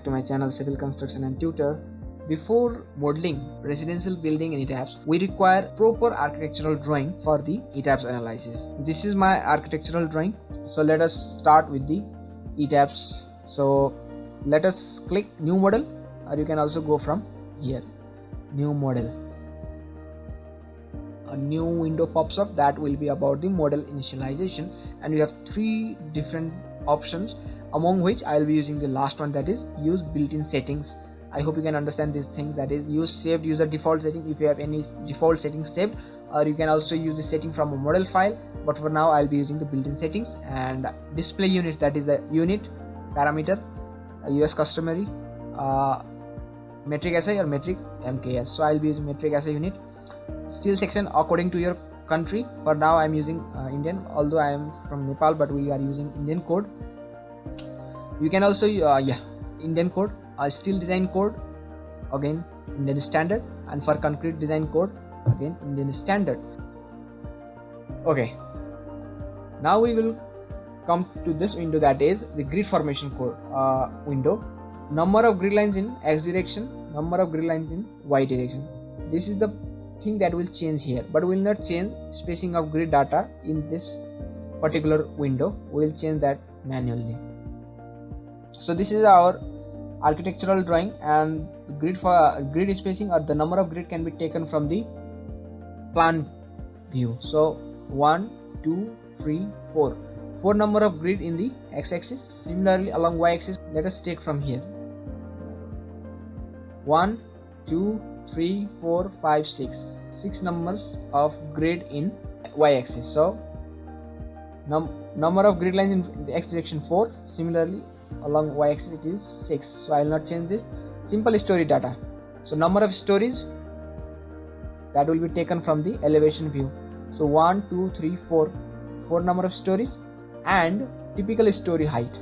back to my channel Civil Construction and Tutor. Before modeling residential building in ETABS, we require proper architectural drawing for the ETABS analysis. This is my architectural drawing. So let us start with the ETABS. So let us click new model, or you can also go from here, new model. A new window pops up that will be about the model initialization, and we have three different options, among which I will be using the last one, that is use built-in settings. I hope you can understand these things, that is use saved user default setting if you have any default settings saved, or you can also use the setting from a model file, but for now I'll be using the built-in settings. And display units, that is the unit parameter, US customary, metric SI or metric MKS. So I'll be using metric SI unit. Steel section according to your country. For now I'm using Indian, although I am from Nepal, but we are using Indian code. You can also Indian code. Steel design code, again Indian standard, and for concrete design code, again Indian standard. Okay, now we will come to this window, that is the grid formation code window. Number of grid lines in X direction, number of grid lines in Y direction. This is the thing that will change here, but we will not change spacing of grid data in this particular window. We will change that manually. So this is our architectural drawing, and grid spacing or the number of grid can be taken from the plan view. So 1 2 3 4 number of grid in the x-axis. Similarly along y-axis, let us take from here 1 2 3 4 5 6 numbers of grid in y-axis. So number of grid lines in the x direction 4. Similarly along y-axis it is 6. So I will not change this. Simple story data. So number of stories that will be taken from the elevation view. So 1 2 3 4 number of stories, and typical story height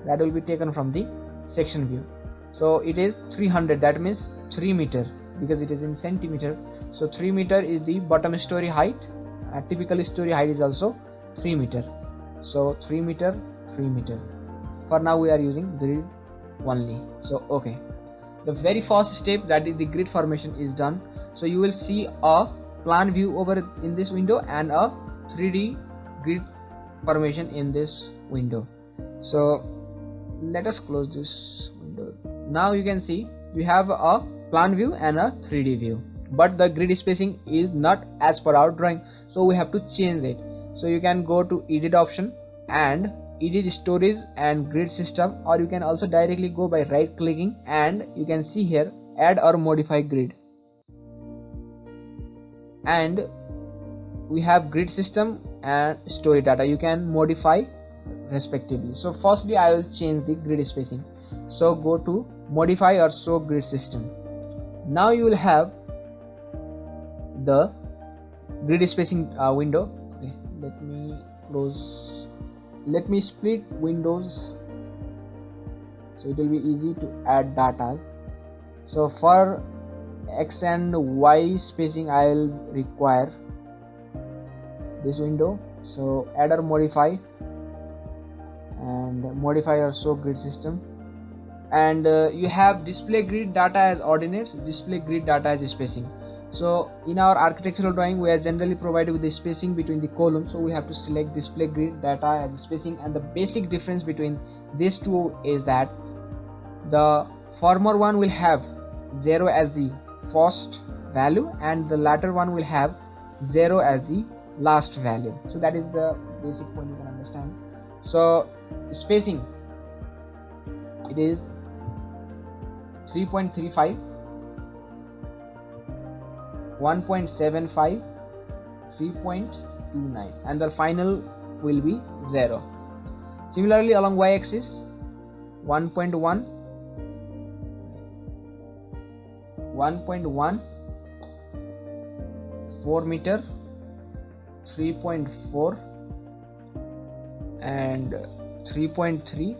that will be taken from the section view. So it is 300, that means 3 meter, because it is in centimeter. So 3 meter is the bottom story height, and typical story height is also 3 meter. So 3 meter 3 meter. For now we are using grid only. So okay, the very first step, that is the grid formation, is done. So you will see a plan view over in this window and a 3D grid formation in this window. So let us close this window. Now you can see you have a plan view and a 3D view, but the grid spacing is not as per our drawing, so we have to change it. So you can go to edit option and edit storage and grid system, or you can also directly go by right clicking, and you can see here add or modify grid, and we have grid system and story data. You can modify respectively. So firstly I will change the grid spacing. So go to modify or show grid system. Now you will have the grid spacing window. Okay, let me split windows so it will be easy to add data. So for X and Y spacing I will require this window. So add or modify, and modify or show grid system, and you have display grid data as ordinates, display grid data as spacing. So in our architectural drawing we are generally provided with the spacing between the columns, so we have to select display grid data as spacing. And the basic difference between these two is that the former one will have 0 as the first value, and the latter one will have 0 as the last value. So that is the basic point you can understand. So spacing, it is 3.35, 1.75, 3.29, and the final will be 0. Similarly along y-axis 1.1, 4 meter, 3.4, and 3.3,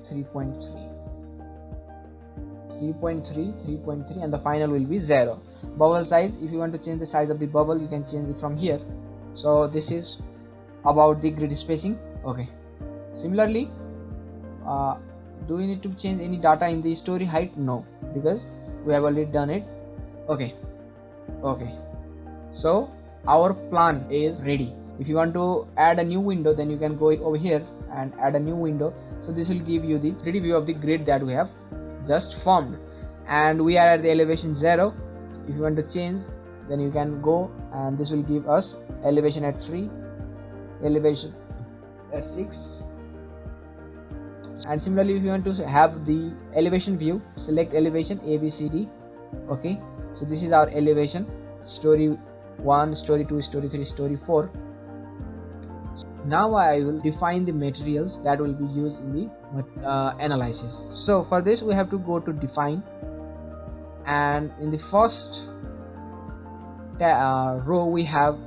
3.3, and the final will be 0. Bubble size, if you want to change the size of the bubble, you can change it from here. So this is about the grid spacing. Okay, similarly do we need to change any data in the story height? No, because we have already done it. Okay, so our plan is ready. If you want to add a new window, then you can go over here and add a new window. So this will give you the 3D view of the grid that we have just formed, and we are at the elevation 0. If you want to change, then you can go, and this will give us elevation at 3, elevation at 6. And similarly, if you want to have the elevation view, select elevation A, B, C, D. Okay, so this is our elevation, story 1, story 2, story 3, story 4. Now I will define the materials that will be used in the analysis. So for this we have to go to define, and in the first row we have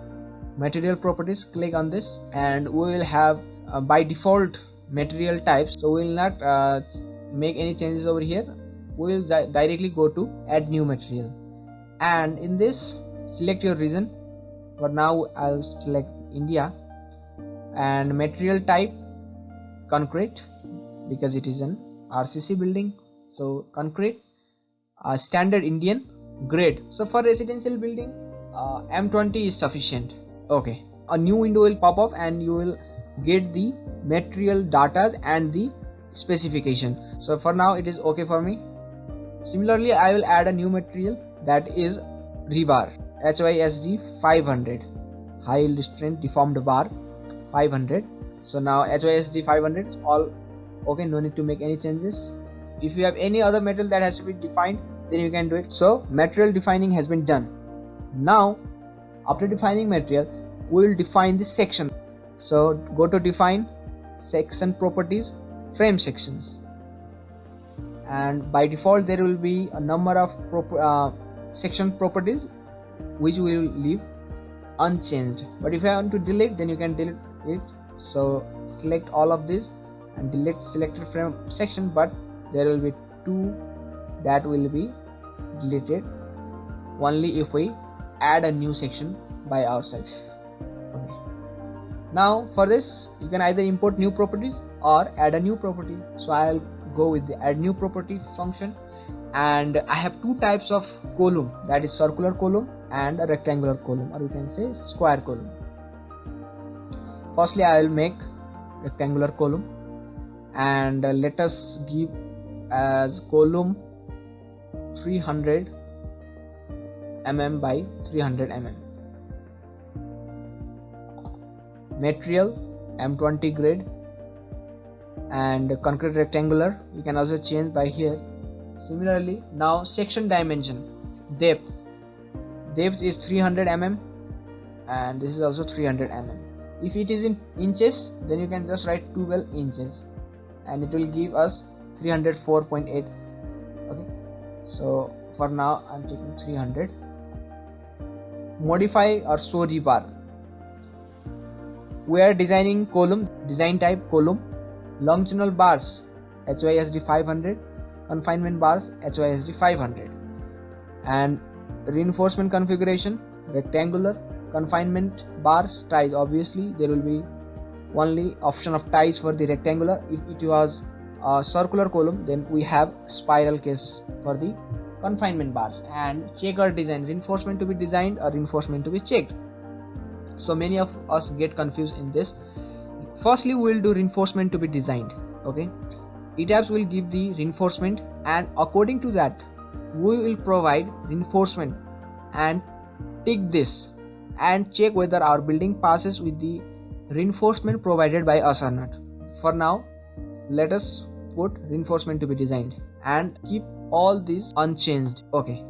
material properties. Click on this, and we will have by default material types, so we will not make any changes over here. We will directly go to add new material, and in this select your region. For now I'll select India, and material type concrete, because it is an RCC building, so concrete. Standard Indian, grade. So for residential building, M20 is sufficient. Okay, a new window will pop up and you will get the material data and the specification. So for now it is okay for me. Similarly, I will add a new material, that is rebar, HYSD 500, high yield strength deformed bar 500. So now HYSD 500 is all okay, no need to make any changes. If you have any other material that has to be defined, then you can do it. So material defining has been done. Now after defining material, we will define the section. So go to define, section properties, frame sections, and by default there will be a number of section properties which we will leave unchanged. But if you want to delete, then you can delete it. So select all of this and delete selected frame section, but there will be 2 that will be deleted only if we add a new section by ourselves. Okay. Now for this you can either import new properties or add a new property. So I'll go with the add new property function, and I have 2 types of column, that is circular column and a rectangular column, or you can say square column. Firstly I will make rectangular column, and let us give as column 300 mm by 300 mm. Material M20 grade, and concrete rectangular, you can also change by here. Similarly, now section dimension, depth is 300 mm, and this is also 300 mm. If it is in inches, then you can just write 12 inches, and it will give us 304.8. okay, so for now I'm taking 300. Modify or show rebar, we are designing column, design type column, longitudinal bars HYSD 500, confinement bars HYSD 500, and reinforcement configuration rectangular, confinement bars ties. Obviously there will be only option of ties for the rectangular. If it was a circular column, then we have spiral case for the confinement bars. And checker design, reinforcement to be designed or reinforcement to be checked. So many of us get confused in this. Firstly we will do reinforcement to be designed. Okay, ETABS will give the reinforcement, and according to that we will provide reinforcement and tick this and check whether our building passes with the reinforcement provided by us or not. For now let us put reinforcement to be designed and keep all this unchanged. Okay,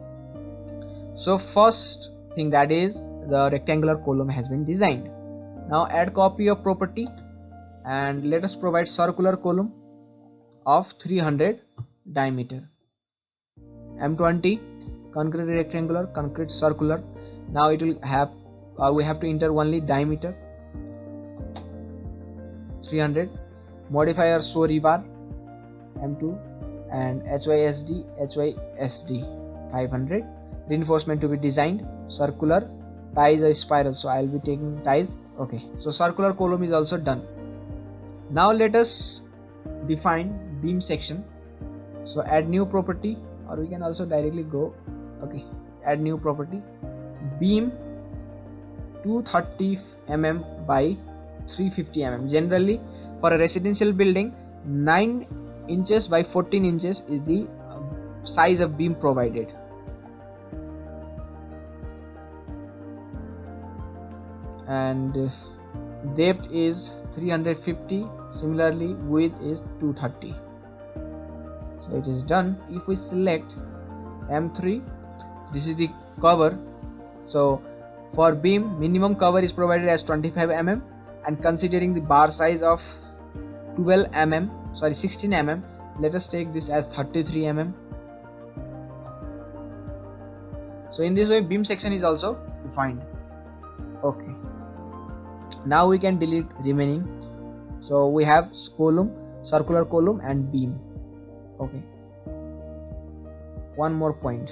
so first thing, that is the rectangular column has been designed. Now add copy of property, and let us provide circular column of 300 diameter, M20 concrete rectangular, concrete circular. Now it will have we have to enter only diameter 300. Modifier show rebar M2, and HYSD 500. Reinforcement to be designed, circular, ties or spiral, so I will be taking ties. Okay, so circular column is also done. Now let us define beam section. So add new property, or we can also directly go, okay, add new property, beam 230 mm by 350 mm. Generally for a residential building, 9 inches by 14 inches is the size of beam provided. And depth is 350, similarly width is 230. So it is done. If we select M3, this is the cover. So for beam, minimum cover is provided as 25 mm, and considering the bar size of 16 mm, let us take this as 33 mm. So in this way beam section is also defined. Okay, now we can delete remaining. So we have column, circular column and beam. Okay, one more point.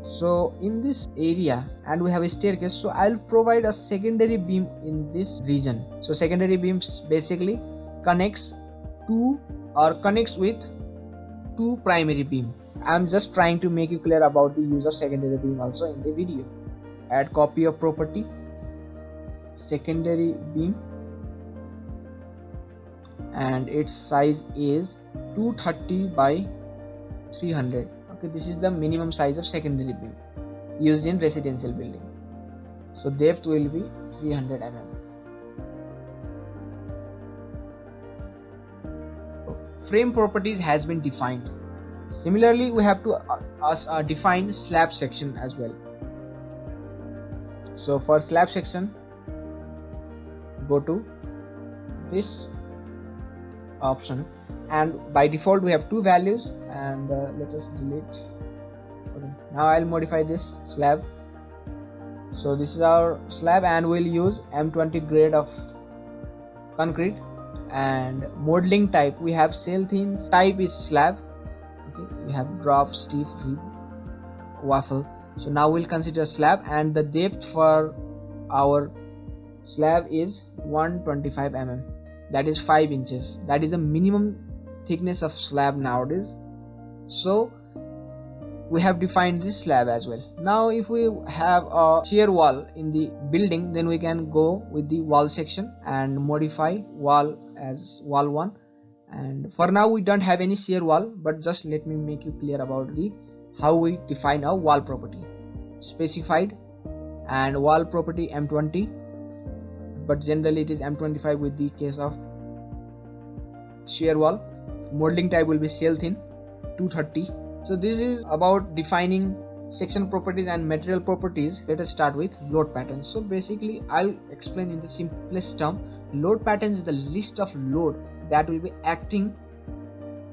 So in this area, and we have a staircase, so I'll provide a secondary beam in this region. So secondary beams basically connects with two primary beam. I'm just trying to make you clear about the use of secondary beam also in the video. Add copy of property, secondary beam, and its size is 230 by 300. Okay, this is the minimum size of secondary beam used in residential building. So depth will be 300 mm. Frame properties has been defined. Similarly, we have to define slab section as well. So for slab section, go to this option, and by default we have two values, and let us delete. Okay. Now I'll modify this slab. So this is our slab, and we'll use M20 grade of concrete. And modeling type, we have sail thin, type is slab. Okay, we have drop, stiff, rib, waffle. So now we'll consider slab, and the depth for our slab is 125 mm, that is 5 inches. That is the minimum thickness of slab nowadays. So we have defined this slab as well. Now if we have a shear wall in the building, then we can go with the wall section and modify wall as wall 1. And for now we don't have any shear wall, but just let me make you clear about the how we define a wall property. Specified and wall property M20, but generally it is M25 with the case of shear wall. Modeling type will be sail thin, 230. So this is about defining section properties and material properties. Let us start with load patterns. So basically I'll explain in the simplest term. Load patterns is the list of load that will be acting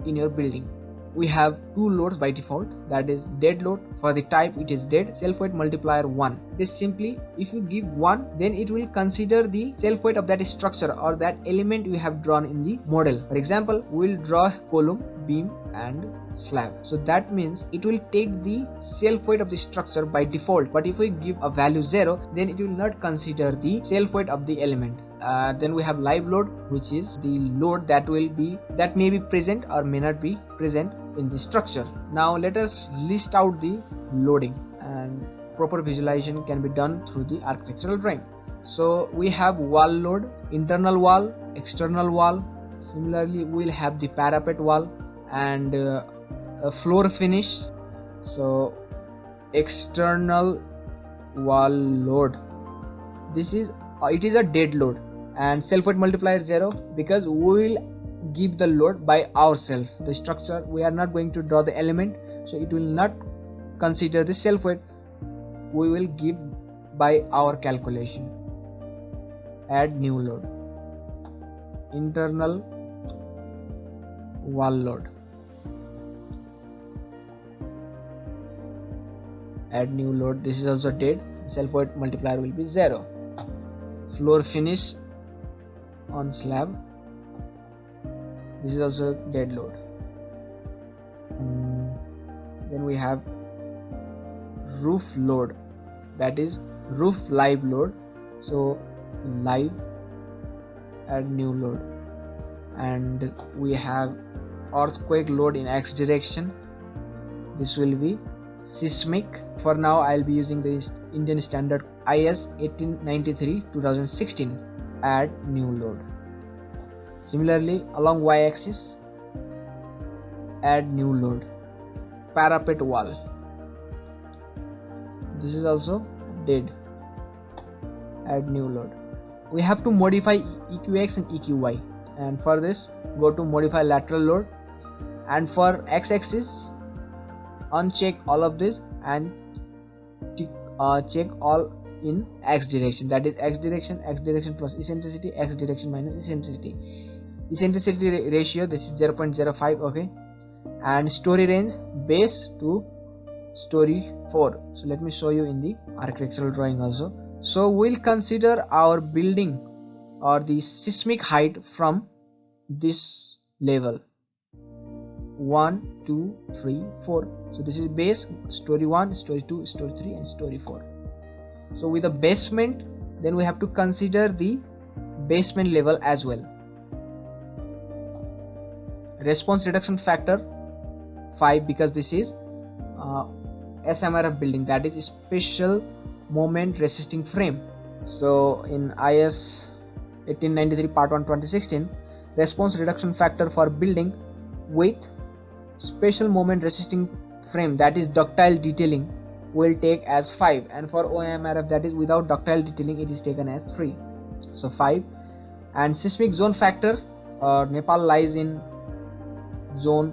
in your building. We have two loads by default, that is dead load. For the type it is dead, self weight multiplier 1. This simply, if you give 1, then it will consider the self weight of that structure or that element you have drawn in the model. For example, we will draw column, beam and slab. So that means it will take the self weight of the structure by default, but if we give a value 0, then it will not consider the self weight of the element. Then we have live load, which is the load that may be present or may not be present in the structure. Now let us list out the loading, and proper visualization can be done through the architectural drawing. So we have wall load, internal wall, external wall. Similarly we will have the parapet wall and a floor finish. So external wall load, this is it is a dead load, and self weight multiplier 0 because we will give the load by ourselves. The structure, we are not going to draw the element, so it will not consider the self weight. We will give by our calculation. Add new load, internal wall load. Add new load, this is also dead, self weight multiplier will be 0. Floor finish on slab, this is also dead load. Then we have roof load, that is roof live load. So live, add new load. And we have earthquake load in X direction. This will be seismic. For now I'll be using the Indian standard IS 1893-2016. Add new load. Similarly, along y-axis, add new load. Parapet wall. This is also dead. Add new load. We have to modify EQX and EQY, and for this go to modify lateral load, and for x-axis uncheck all of this and check all in x direction, that is x direction plus eccentricity, x direction minus eccentricity. Eccentricity ratio, this is 0.05. okay, and story range base to story 4. So let me show you in the architectural drawing also. So we'll consider our building or the seismic height from this level 1, 2, 3, 4. So this is base, story 1, story 2, story 3 and story 4. So with the basement, then we have to consider the basement level as well. Response reduction factor 5, because this is SMRF building, that is special moment resisting frame. So in IS 1893 part 1 2016, response reduction factor for building with special moment resisting frame, that is ductile detailing, will take as 5, and for OMRF, that is without ductile detailing, it is taken as 3. So 5. And seismic zone factor, Nepal lies in zone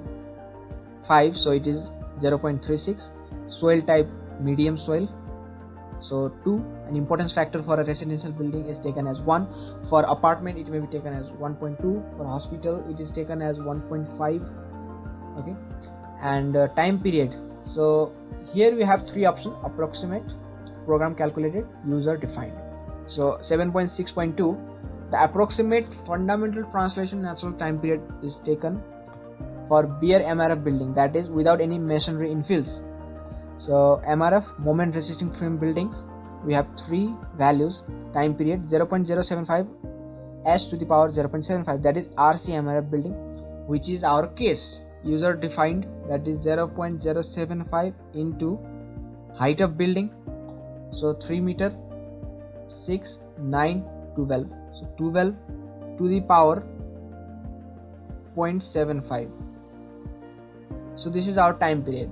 5, so it is 0.36. Soil type medium soil, so 2. An importance factor for a residential building is taken as 1. For apartment it may be taken as 1.2. For hospital it is taken as 1.5. okay, and time period, so here we have 3 options: approximate, program calculated, user defined. So 7.6.2, the approximate fundamental translation natural time period is taken for bare MRF building, that is without any masonry infills. So MRF, moment resisting frame buildings, we have 3 values: time period 0.075 s to the power 0.75, that is RC MRF building, which is our case. User defined, that is 0.075 into height of building, so 3 meter, 6, 9, 12, so 12 to the power 0.75. so this is our time period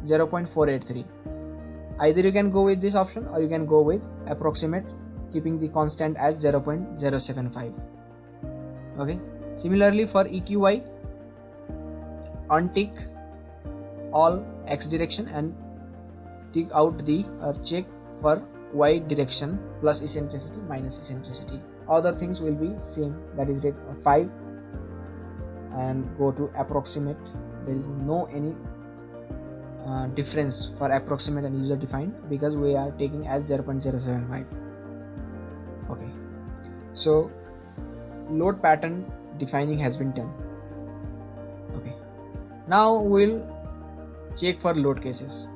0.483. Either you can go with this option or you can go with approximate, keeping the constant as 0.075. okay. Similarly for EQY, untick all x direction and tick out the check for y direction plus eccentricity minus eccentricity. Other things will be same, that is 5, and go to approximate. There is no any difference for approximate and user defined because we are taking as 0.075. okay, so load pattern defining has been done. okay, now we'll check for load cases.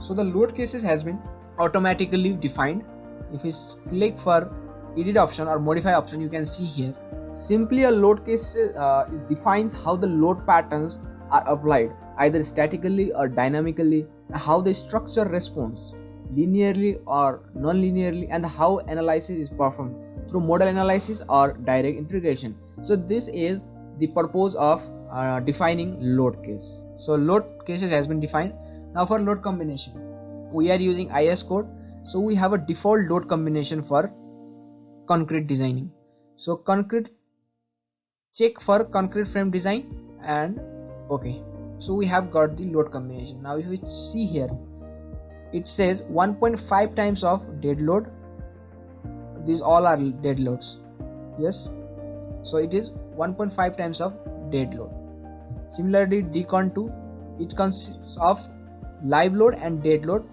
So the load cases has been automatically defined. If you click for edit option or modify option, you can see here simply a load case defines how the load patterns are applied either statically or dynamically, how the structure responds linearly or non-linearly, and how analysis is performed through model analysis or direct integration. So this is the purpose of defining load case. So load cases has been defined. Now for load combination, we are using IS code, so we have a default load combination for concrete designing. So concrete, check for concrete frame design, and okay, so we have got the load combination. Now if we see here, it says 1.5 times of dead load. These all are dead loads, yes, so it is 1.5 times of dead load. Similarly decon 2, it consists of live load and dead load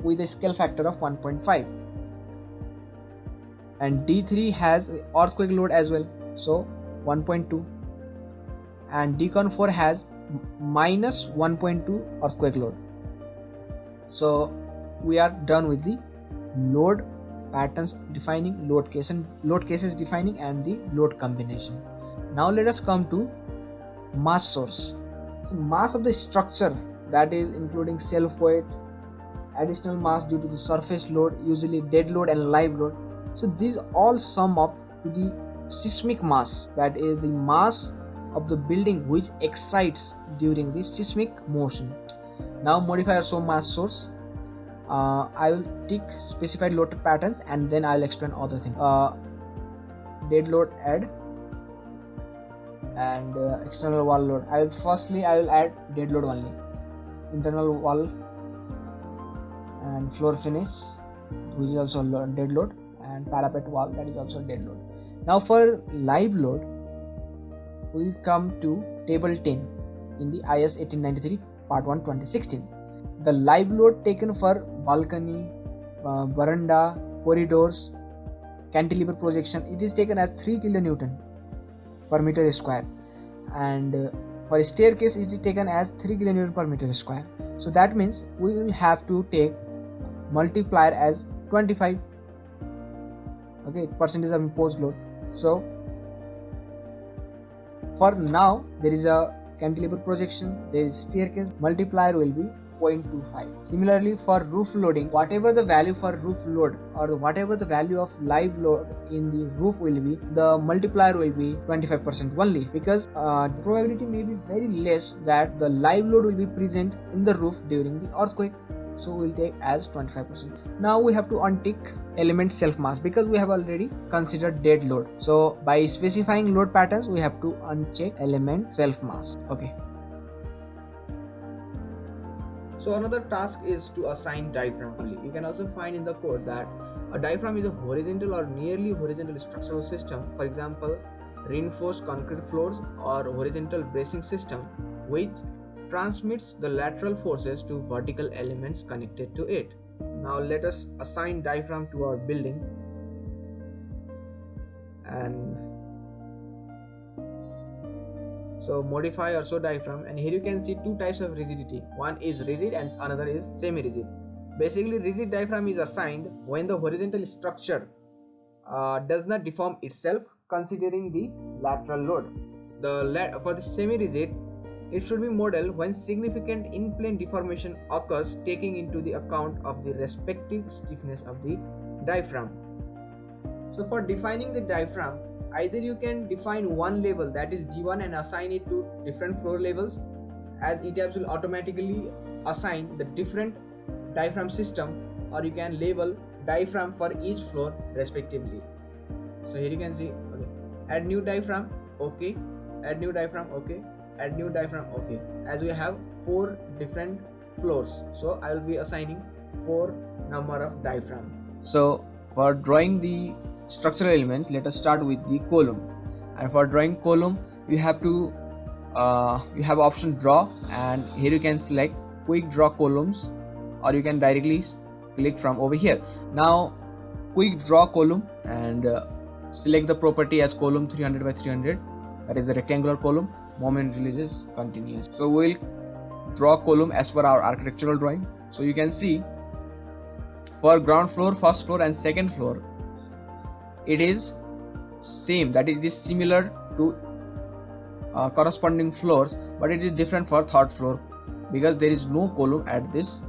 with a scale factor of 1.5, and D3 has earthquake load as well, so 1.2, and decon 4 has minus 1.2 earthquake load. So we are done with the load patterns defining, load cases defining, and the load combination. Now let us come to mass source. So mass of the structure, that is including self weight, additional mass due to the surface load, usually dead load and live load. So these all sum up to the seismic mass, that is the mass of the building which excites during the seismic motion. Now modify also mass source. I will tick specified load patterns and then I will explain other things. Dead load add, and external wall load. I will add dead load only. Internal wall and floor finish, which is also dead load, and parapet wall, that is also dead load. Now for live load, we will come to table 10 in the IS 1893 part 1 2016. The live load taken for balcony, veranda, corridors, cantilever projection, it is taken as 3 kilonewton per meter square, and for a staircase it is taken as 3 kilonewton per meter square. So that means we will have to take multiplier as 25, okay, percentage of imposed load. So for now there is a cantilever projection, there is staircase, multiplier will be 0.25. Similarly for roof loading, whatever the value for roof load or whatever the value of live load in the roof will be, the multiplier will be 25% only, because the probability may be very less that the live load will be present in the roof during the earthquake. So we'll take as 25%. Now we have to untick element self mass, because we have already considered dead load. So by specifying load patterns we have to uncheck element self mass. Okay. So another task is to assign diaphragm only. You can also find in the code that a diaphragm is a horizontal or nearly horizontal structural system, for example reinforced concrete floors or horizontal bracing system, which transmits the lateral forces to vertical elements connected to it. Now let us assign diaphragm to our building, and so modify also diaphragm, and here you can see two types of rigidity. One is rigid and another is semi-rigid. Basically rigid diaphragm is assigned when the horizontal structure does not deform itself considering the lateral load. For the semi-rigid, it should be modeled when significant in-plane deformation occurs, taking into the account of the respective stiffness of the diaphragm. So for defining the diaphragm, either you can define one level, that is D1, and assign it to different floor levels, as ETABS will automatically assign the different diaphragm system, or you can label diaphragm for each floor respectively. So here you can see, okay, add new diaphragm, okay, add new diaphragm, okay, add new diaphragm, okay, as we have 4 different floors. So I will be assigning 4 number of diaphragm. So for drawing the structural elements, let us start with the column. And for drawing column, you have to you have option draw, and here you can select quick draw columns, or you can directly click from over here. Now quick draw column, and select the property as column 300 by 300, that is a rectangular column. Moment releases continuous. So we'll draw column as per our architectural drawing. So you can see for ground floor, first floor and second floor, it is same, that it is similar to corresponding floors, but it is different for third floor because there is no column at this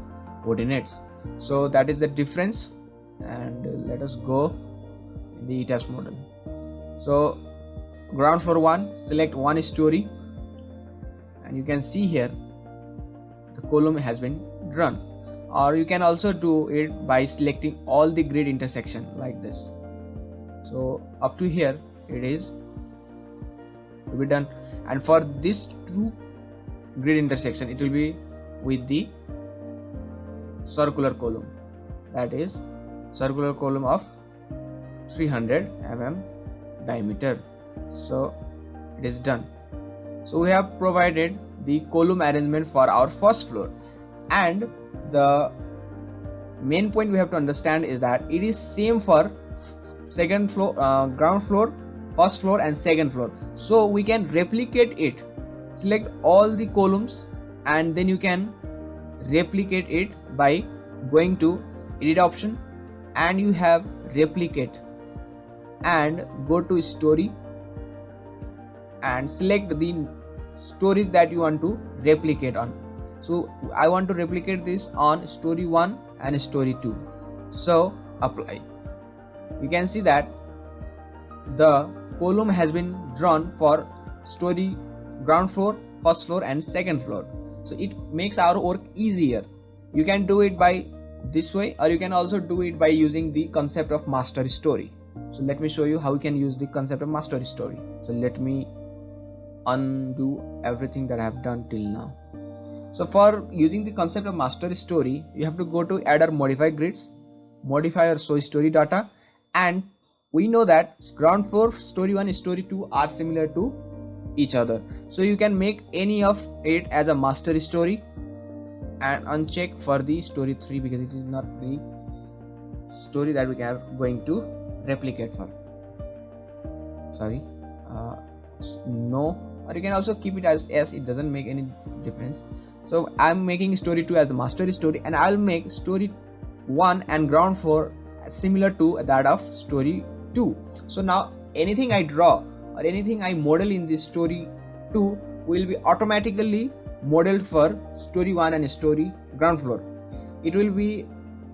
coordinates. So that is the difference, and let us go in the ETABS model. So ground floor 1, select 1 story, and you can see here the column has been drawn. Or you can also do it by selecting all the grid intersection like this. So up to here it is to be done, and for this 2 grid intersection it will be with the circular column, that is circular column of 300 mm diameter. So it is done. So we have provided the column arrangement for our first floor, and the main point we have to understand is that it is same for second floor, ground floor, first floor and second floor. So we can replicate it. Select all the columns, and then you can replicate it by going to edit option, and you have replicate, and go to story and select the stories that you want to replicate on. So I want to replicate this on story 1 and story 2. So apply. You can see that the column has been drawn for story ground floor, first floor and second floor. So it makes our work easier. You can do it by this way, or you can also do it by using the concept of master story. So let me show you how you can use the concept of master story. So let me undo everything that I have done till now. So for using the concept of master story, you have to go to add or modify grids, modify or show story data, and we know that ground floor, story 1, story 2 are similar to each other. So you can make any of it as a master story and uncheck for the story 3 because it is not the story that we are going to replicate for. No, or you can also keep it as S, it doesn't make any difference. So I'm making story 2 as the master story, and I'll make story 1 and ground floor similar to that of story 2. So now anything I draw or anything I model in this story 2 will be automatically modeled for story 1 and story ground floor. It will be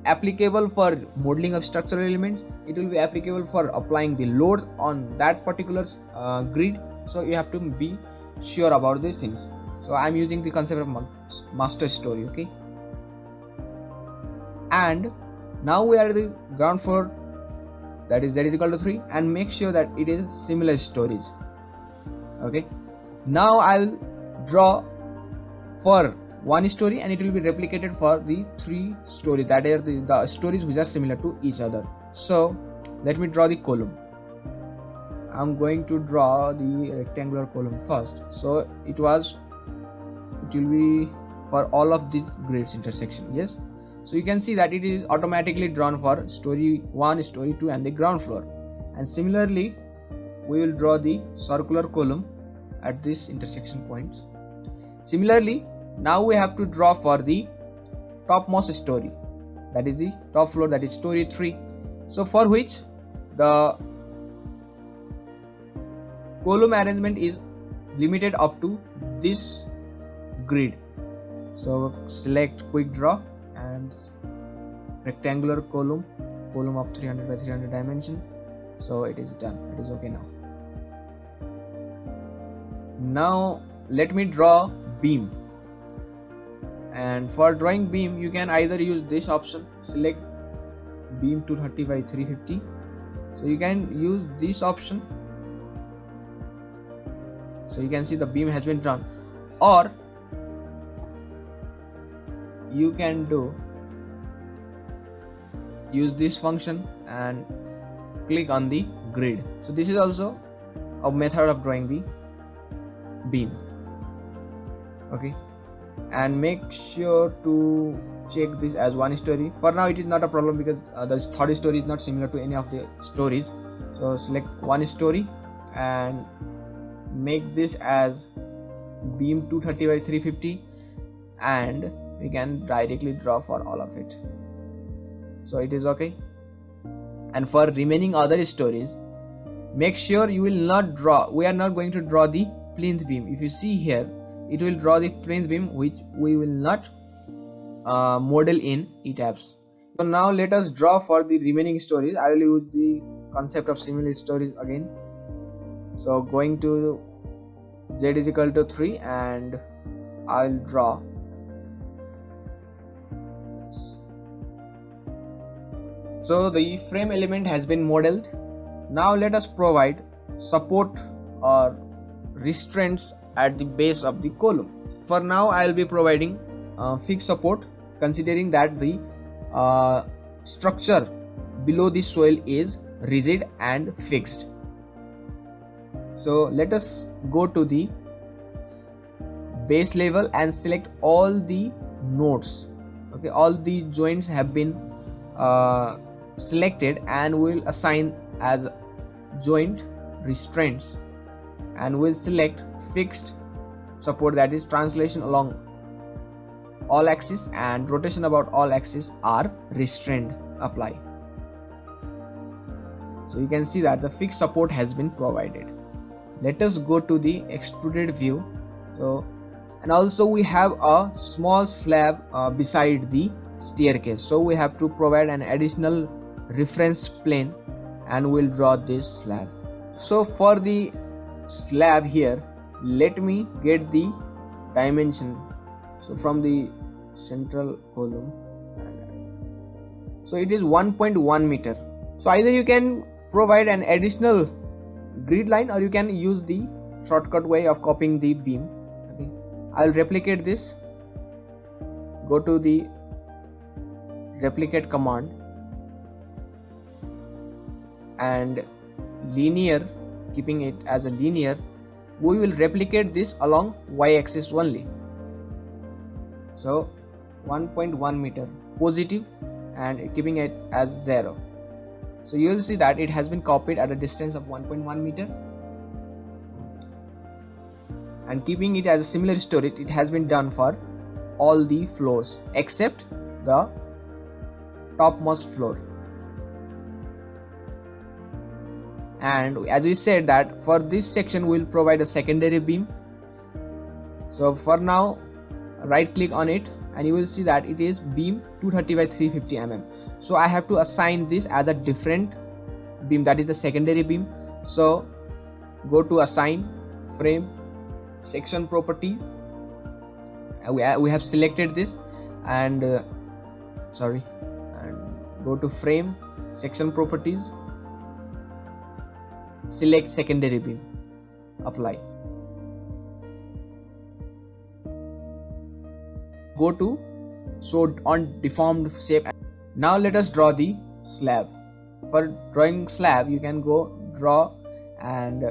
applicable for modeling of structural elements, it will be applicable for applying the load on that particular grid. So you have to be sure about these things. So I'm using the concept of master story, okay? And now we are at the ground floor, that is z is equal to 3, and make sure that it is similar stories. Okay, now I will draw for one story and it will be replicated for the 3 stories, that are the stories which are similar to each other. So let me draw the column. I'm going to draw the rectangular column first. So it will be for all of these grids intersection. Yes, so you can see that it is automatically drawn for story 1, story 2 and the ground floor. And similarly we will draw the circular column at this intersection points. Similarly, now we have to draw for the topmost story, that is the top floor, that is story 3. So for which the column arrangement is limited up to this grid. So select quick draw and rectangular column of 300 by 300 dimension. So it is done, it is okay now. Now let me draw beam, and for drawing beam you can either use this option, select beam 230 by 350. So you can use this option, so you can see the beam has been drawn, or you can use this function and click on the grid. So this is also a method of drawing the beam. Okay, and make sure to check this as one story. For now it is not a problem because the third story is not similar to any of the stories. So select one story and make this as beam 230 by 350, and we can directly draw for all of it. So it is okay. And for remaining other stories, make sure you will not draw, we are not going to draw the plinth beam. If you see here, it will draw the plinth beam which we will not model in ETABS. So now let us draw for the remaining stories. I will use the concept of similar stories again. So going to z is equal to 3 and I will draw. So the frame element has been modeled. Now let us provide support or restraints at the base of the column. For now I will be providing fixed support, considering that the structure below the soil is rigid and fixed. So let us go to the base level and select all the nodes. Okay, all the joints have been selected, and we will assign as joint restraints, and we'll select fixed support, that is translation along all axes and rotation about all axes are restrained. Apply. So you can see that the fixed support has been provided. Let us go to the extruded view. So, and also we have a small slab beside the staircase, so we have to provide an additional reference plane and we'll draw this slab. So for the slab here, let me get the dimension. So from the central column, so it is 1.1 meter. So either you can provide an additional grid line or you can use the shortcut way of copying the beam. Okay, I'll replicate this. Go to the replicate command and linear, keeping it as a linear, we will replicate this along y-axis only. So 1.1 meter positive and keeping it as 0. So you will see that it has been copied at a distance of 1.1 meter, and keeping it as a similar story, it has been done for all the floors except the topmost floor. And as we said that for this section we will provide a secondary beam. So for now, right click on it and you will see that it is beam 230 by 350 mm. So I have to assign this as a different beam, that is the secondary beam. So go to assign, frame, section property. We have selected this and and go to frame, section properties, select secondary beam, apply. Go to show on deformed shape. Now let us draw the slab. For drawing slab, you can go draw and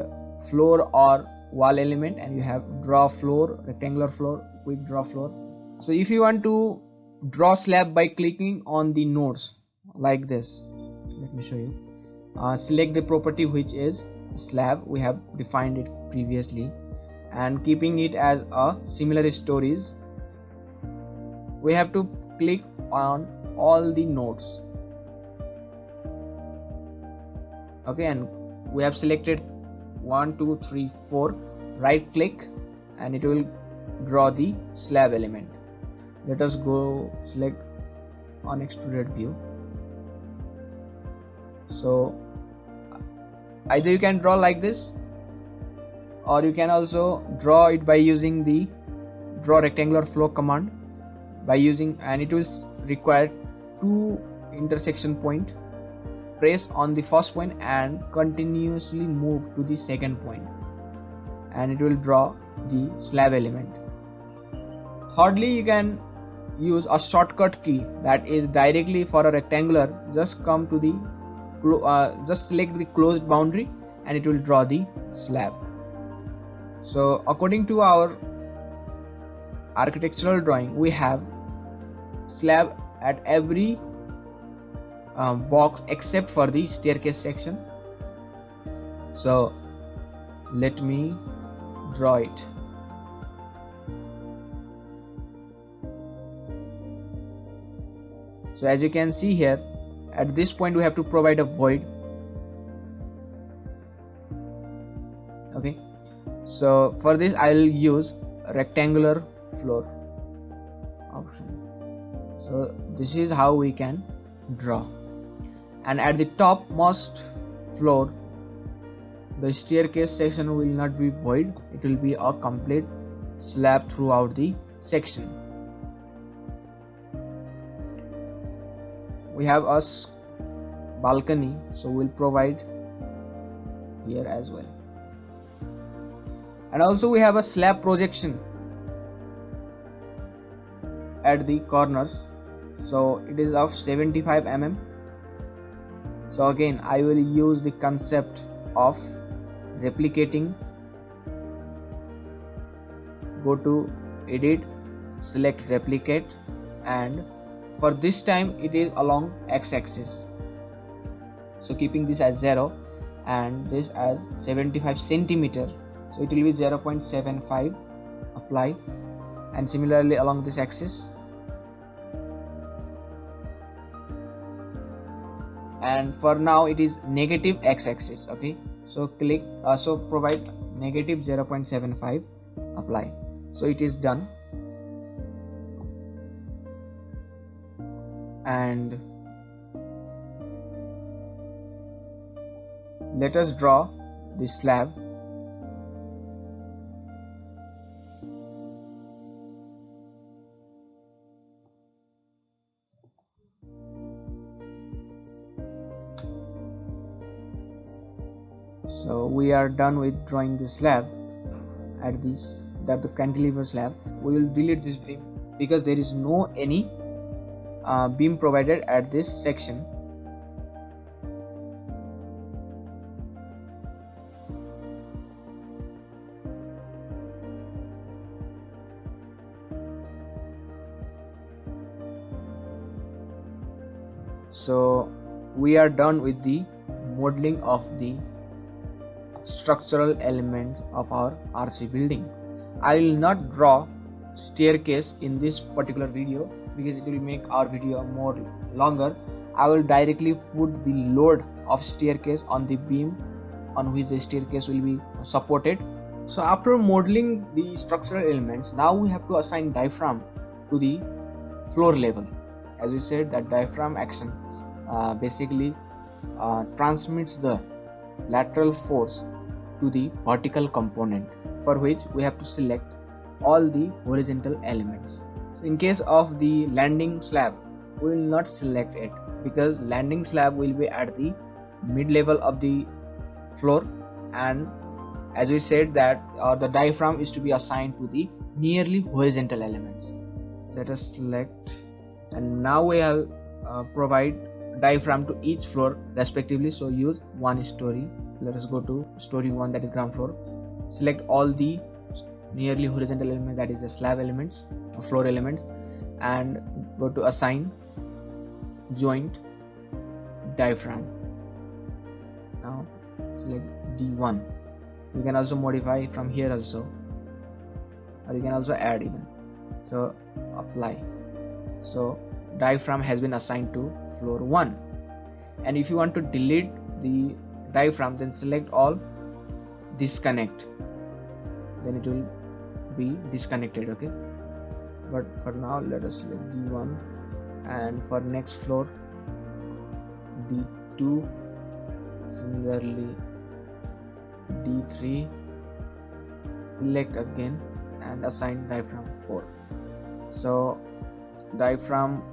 floor or wall element, and you have draw floor, rectangular floor, quick draw floor. So if you want to draw slab by clicking on the nodes like this, let me show you. Select the property which is slab, we have defined it previously, and keeping it as a similar stories, we have to click on all the nodes. Okay, and we have selected 1 2 3 4, right click and it will draw the slab element. Let us go select on extruded view. So either you can draw like this or you can also draw it by using the draw rectangular flow command by using, and it will require 2 intersection point. Press on the first point and continuously move to the second point and it will draw the slab element. Thirdly, you can use a shortcut key that is directly for a rectangular. Just come to the just select the closed boundary and it will draw the slab. So according to our architectural drawing, we have slab at every box except for the staircase section. So let me draw it. So as you can see here, at this point we have to provide a void. Okay, so for this I will use rectangular floor option. So this is how we can draw. And at the topmost floor, the staircase section will not be void, it will be a complete slab throughout the section. We have a balcony, so we'll provide here as well. And also we have a slab projection at the corners, so it is of 75 mm. So again I will use the concept of replicating. Go to edit, select replicate, and for this time it is along x-axis, so keeping this as 0 and this as 75 centimeter, so it will be 0.75. apply, and similarly along this axis, and for now it is negative x-axis. Okay, so click provide negative 0.75, apply. So it is done, and let us draw the slab. So we are done with drawing the slab at the cantilever slab. We will delete this beam because there is no any beam provided at this section. So we are done with the modeling of the structural elements of our RC building. I will not draw staircase in this particular video because it will make our video more longer. I will directly put the load of staircase on the beam on which the staircase will be supported. So after modeling the structural elements, now we have to assign diaphragm to the floor level. As we said, that diaphragm action basically transmits the lateral force to the vertical component, for which we have to select all the horizontal elements. So in case of the landing slab, we will not select it because landing slab will be at the mid level of the floor, and as we said that the diaphragm is to be assigned to the nearly horizontal elements. Let us select, and now we have provide diaphragm to each floor respectively. So use one story. Let us go to story 1, that is ground floor. Select all the nearly horizontal elements, that is the slab elements or floor elements, and go to assign joint diaphragm. Now select D1. You can also modify from here also, or you can also add even. So apply. So diaphragm has been assigned to floor 1, and if you want to delete the diaphragm, then select all, disconnect, then it will be disconnected. Okay, but for now let us select D1, and for next floor D2, similarly D3, select again and assign diaphragm 4. So diaphragm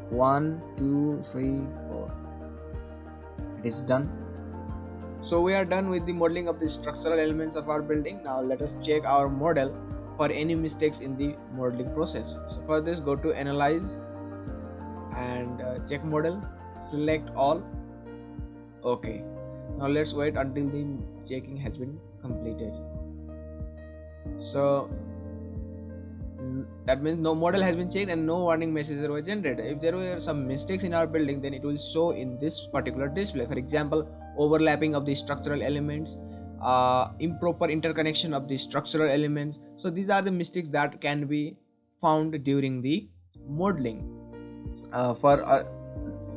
1, 2, 3, 4. It is done. So we are done with the modeling of the structural elements of our building. Now let us check our model for any mistakes in the modeling process. So for this, go to analyze and check model, select all. Okay, now let's wait until the checking has been completed. So that means no model has been checked and no warning messages were generated. If there were some mistakes in our building, then it will show in this particular display. For example, overlapping of the structural elements, improper interconnection of the structural elements. So these are the mistakes that can be found during the modeling. For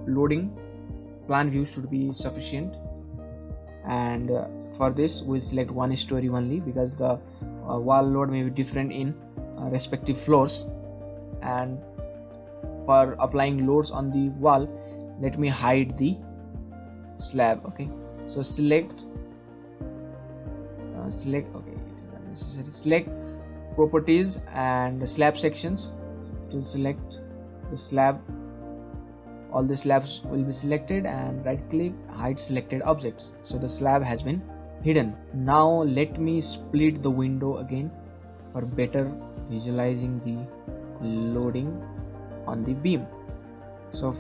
loading, plan view should be sufficient, and for this we select one story only because the wall load may be different in respective floors. And for applying loads on the wall, let me hide the slab. Okay, so select okay, it is unnecessary. Select properties and slab sections to select the slab. All the slabs will be selected, and right click, hide selected objects. So the slab has been hidden. Now let me split the window again for better visualizing the loading on the beam. So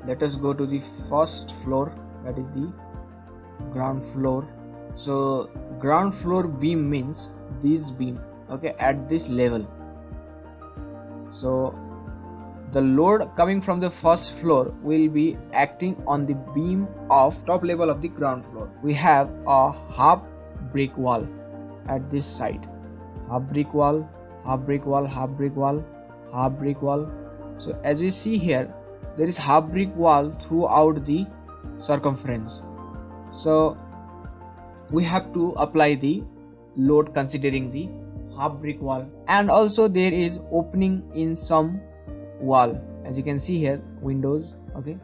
let us go to the first floor, that is the ground floor. So ground floor beam means this beam, okay, at this level. So the load coming from the first floor will be acting on the beam of top level of the ground floor. We have a half brick wall at this side. Half brick wall, half brick wall, half brick wall, half brick wall. So as we see here, there is half brick wall throughout the circumference. So we have to apply the load considering the half brick wall, and also there is opening in some wall, as you can see here, windows, okay,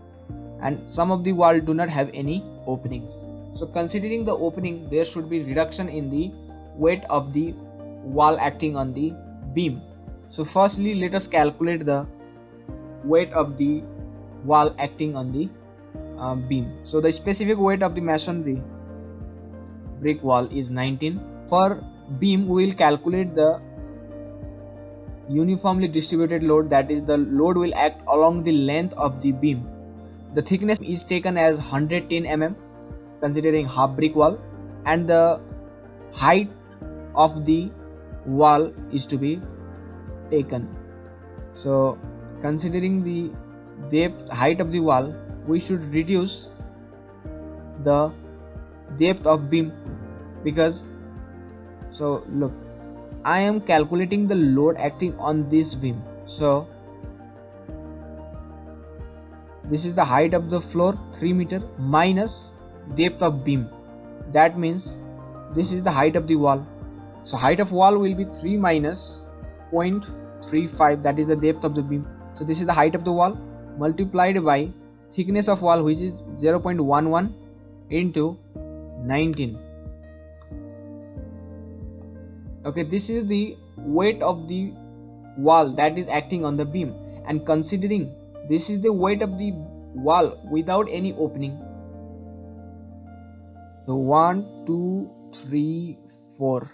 and some of the wall do not have any openings. So considering the opening, there should be reduction in the weight of the wall acting on the beam. So firstly, let us calculate the weight of the wall acting on the beam. So the specific weight of the masonry brick wall is 19. For beam, we will calculate the uniformly distributed load, that is, the load will act along the length of the beam. The thickness is taken as 110 mm considering half brick wall, and the height of the wall is to be taken. So considering the depth height of the wall, we should reduce the depth of beam, because, so look, I am calculating the load acting on this beam. So this is the height of the floor, 3 meter, minus depth of beam, that means this is the height of the wall. So height of wall will be 3 minus 0.35, that is the depth of the beam. So this is the height of the wall multiplied by thickness of wall, which is 0.11 into 19. Okay, this is the weight of the wall that is acting on the beam, and considering this is the weight of the wall without any opening. So 1 2 3 4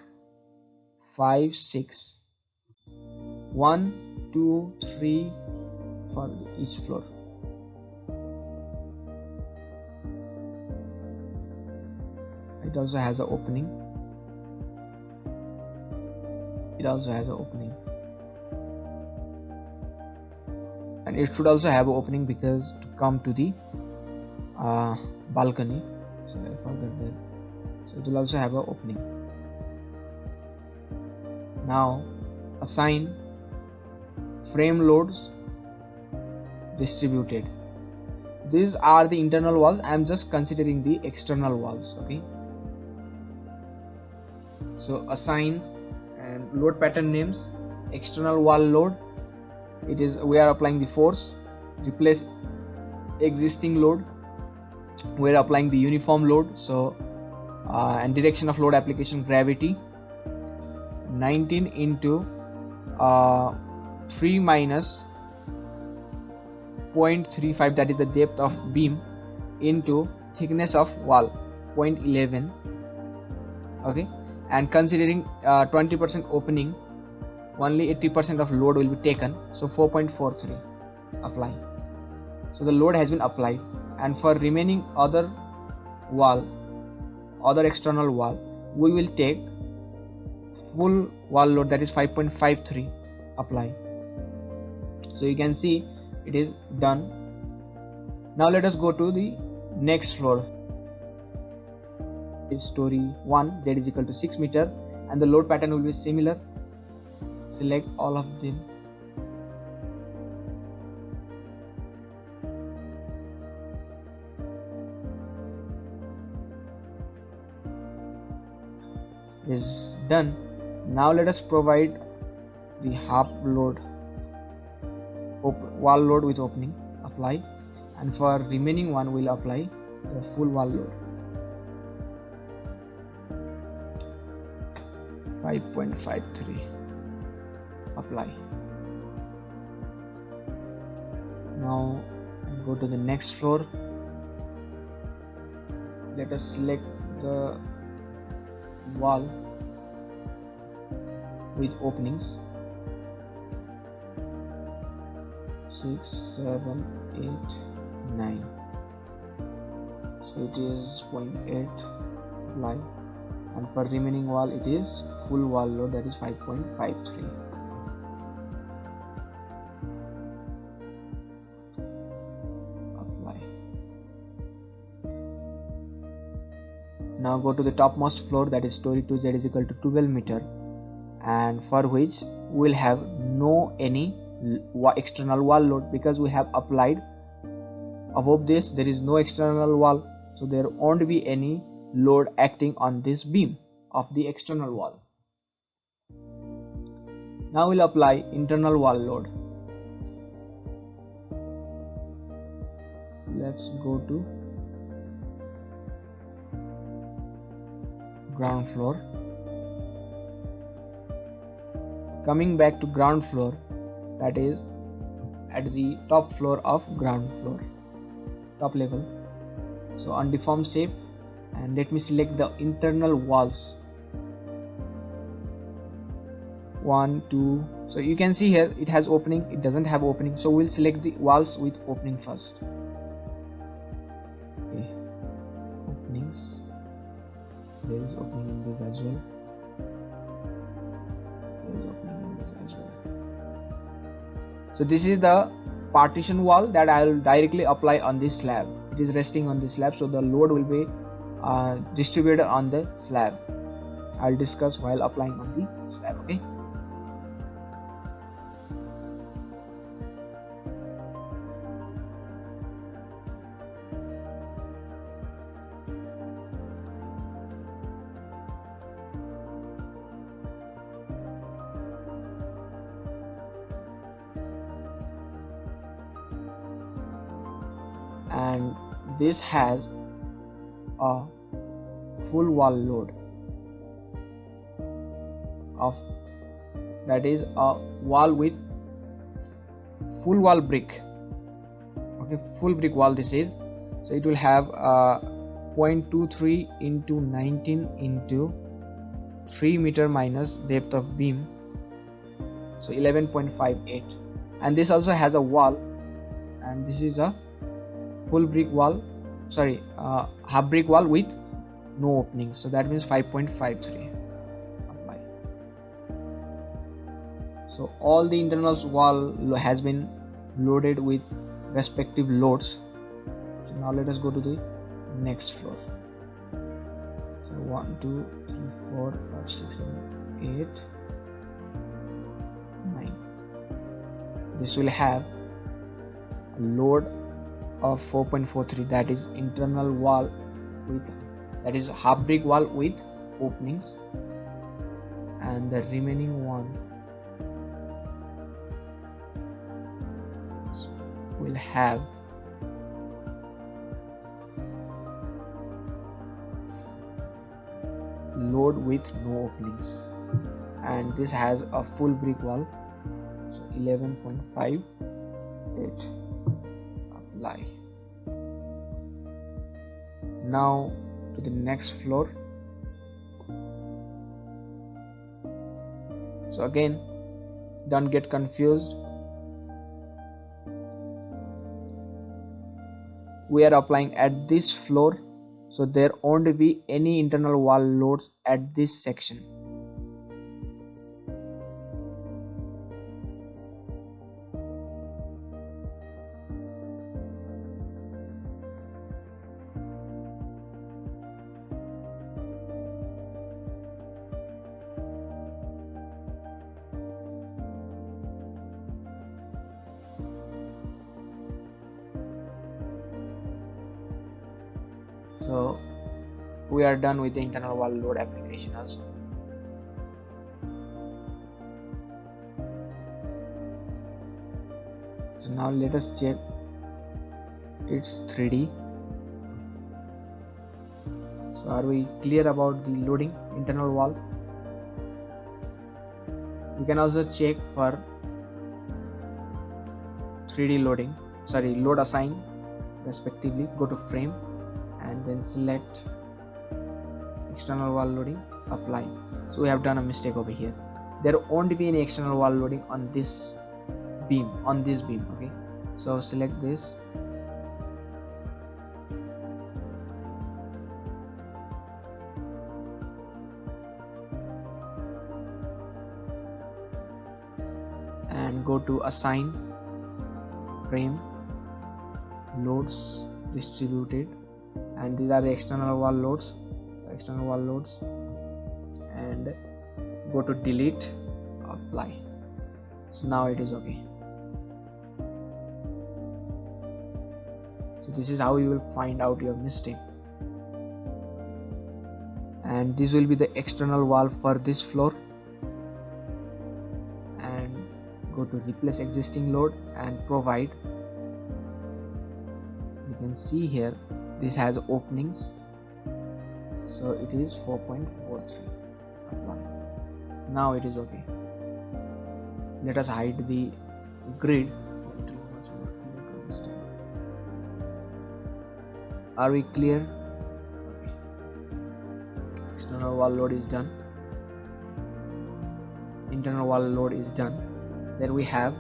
5 6, 1 2 3 for each floor. It also has an opening. And it should also have an opening, because to come to the balcony, so I forgot that. So it will also have an opening. Now assign frame loads distributed. These are the internal walls. I am just considering the external walls. Okay, so assign and load pattern names. External wall load, it is, we are applying the force. Replace existing load, we are applying the uniform load. So and direction of load application, gravity. 19 into 3 minus 0.35, that is the depth of beam, into thickness of wall, 0.11. okay, and considering 20% opening, only 80% of load will be taken, so 4.43 apply. So the load has been applied, and for remaining other external wall, we will take full wall load, that is 5.53 apply. So you can see it is done. Now let us go to the next floor. Is story 1, that is equal to 6 meter, and the load pattern will be similar. Select all of them. Is done. Now let us provide the half load wall load with opening, apply, and for remaining one we'll apply the full wall load, 5.53 apply. Now go to the next floor. Let us select the wall with openings, 6, 7, 8, 9. So it is 0.8 apply, and for remaining wall it is full wall load, that is 5.53. apply. Now go to the topmost floor, that is story 2, z is equal to 12 meter, and for which we will have no any external wall load, because we have applied above this, there is no external wall, so there won't be any load acting on this beam of the external wall. Now we'll apply internal wall load. Let's go to ground floor. Coming back to ground floor, that is at the top floor of ground floor, top level. So on deform shape, and let me select the internal walls. 1, 2. So you can see here it has opening, it doesn't have opening. So we'll select the walls with opening first. Okay, openings. There is opening in this as well. There is opening in this as well. So this is the partition wall that I will directly apply on this slab. It is resting on this slab, so the load will be distributed on the slab. I'll discuss while applying on the slab. Okay. And this has a full wall load of, that is a wall with full wall brick. Okay, full brick wall this is. So it will have 0.23 into 19 into 3 meter minus depth of beam, so 11.58. and this also has a wall, and this is a full brick wall, half brick wall with no opening, so that means 5.53. apply. So all the internals wall has been loaded with respective loads. So now let us go to the next floor. So 1, 2, 3, 4, 5, 6, 7, 8, 9. This will have a load of 4.43, that is internal wall with, that is half brick wall with openings, and the remaining one will have load with no openings, and this has a full brick wall, so 11.58. apply. Now to the next floor. So again, don't get confused. We are applying at this floor, so there won't be any internal wall loads at this section. So we are done with the internal wall load application also. So now let us check its 3D. So are we clear about the loading internal wall? You can also check for 3D loading, load assign respectively. Go to frame and then select external wall loading, apply. So we have done a mistake over here. There won't be any external wall loading on this beam, okay. So select this, and go to assign frame, loads distributed, and these are the external wall loads, and go to delete, apply. So now it is okay. So this is how you will find out your mistake, and this will be the external wall for this floor, to replace existing load and provide. You can see here this has openings, so it is 4.43. apply. Now it is okay. Let us hide the grid. Are we clear? Okay. External wall load is done, internal wall load is done. Then we have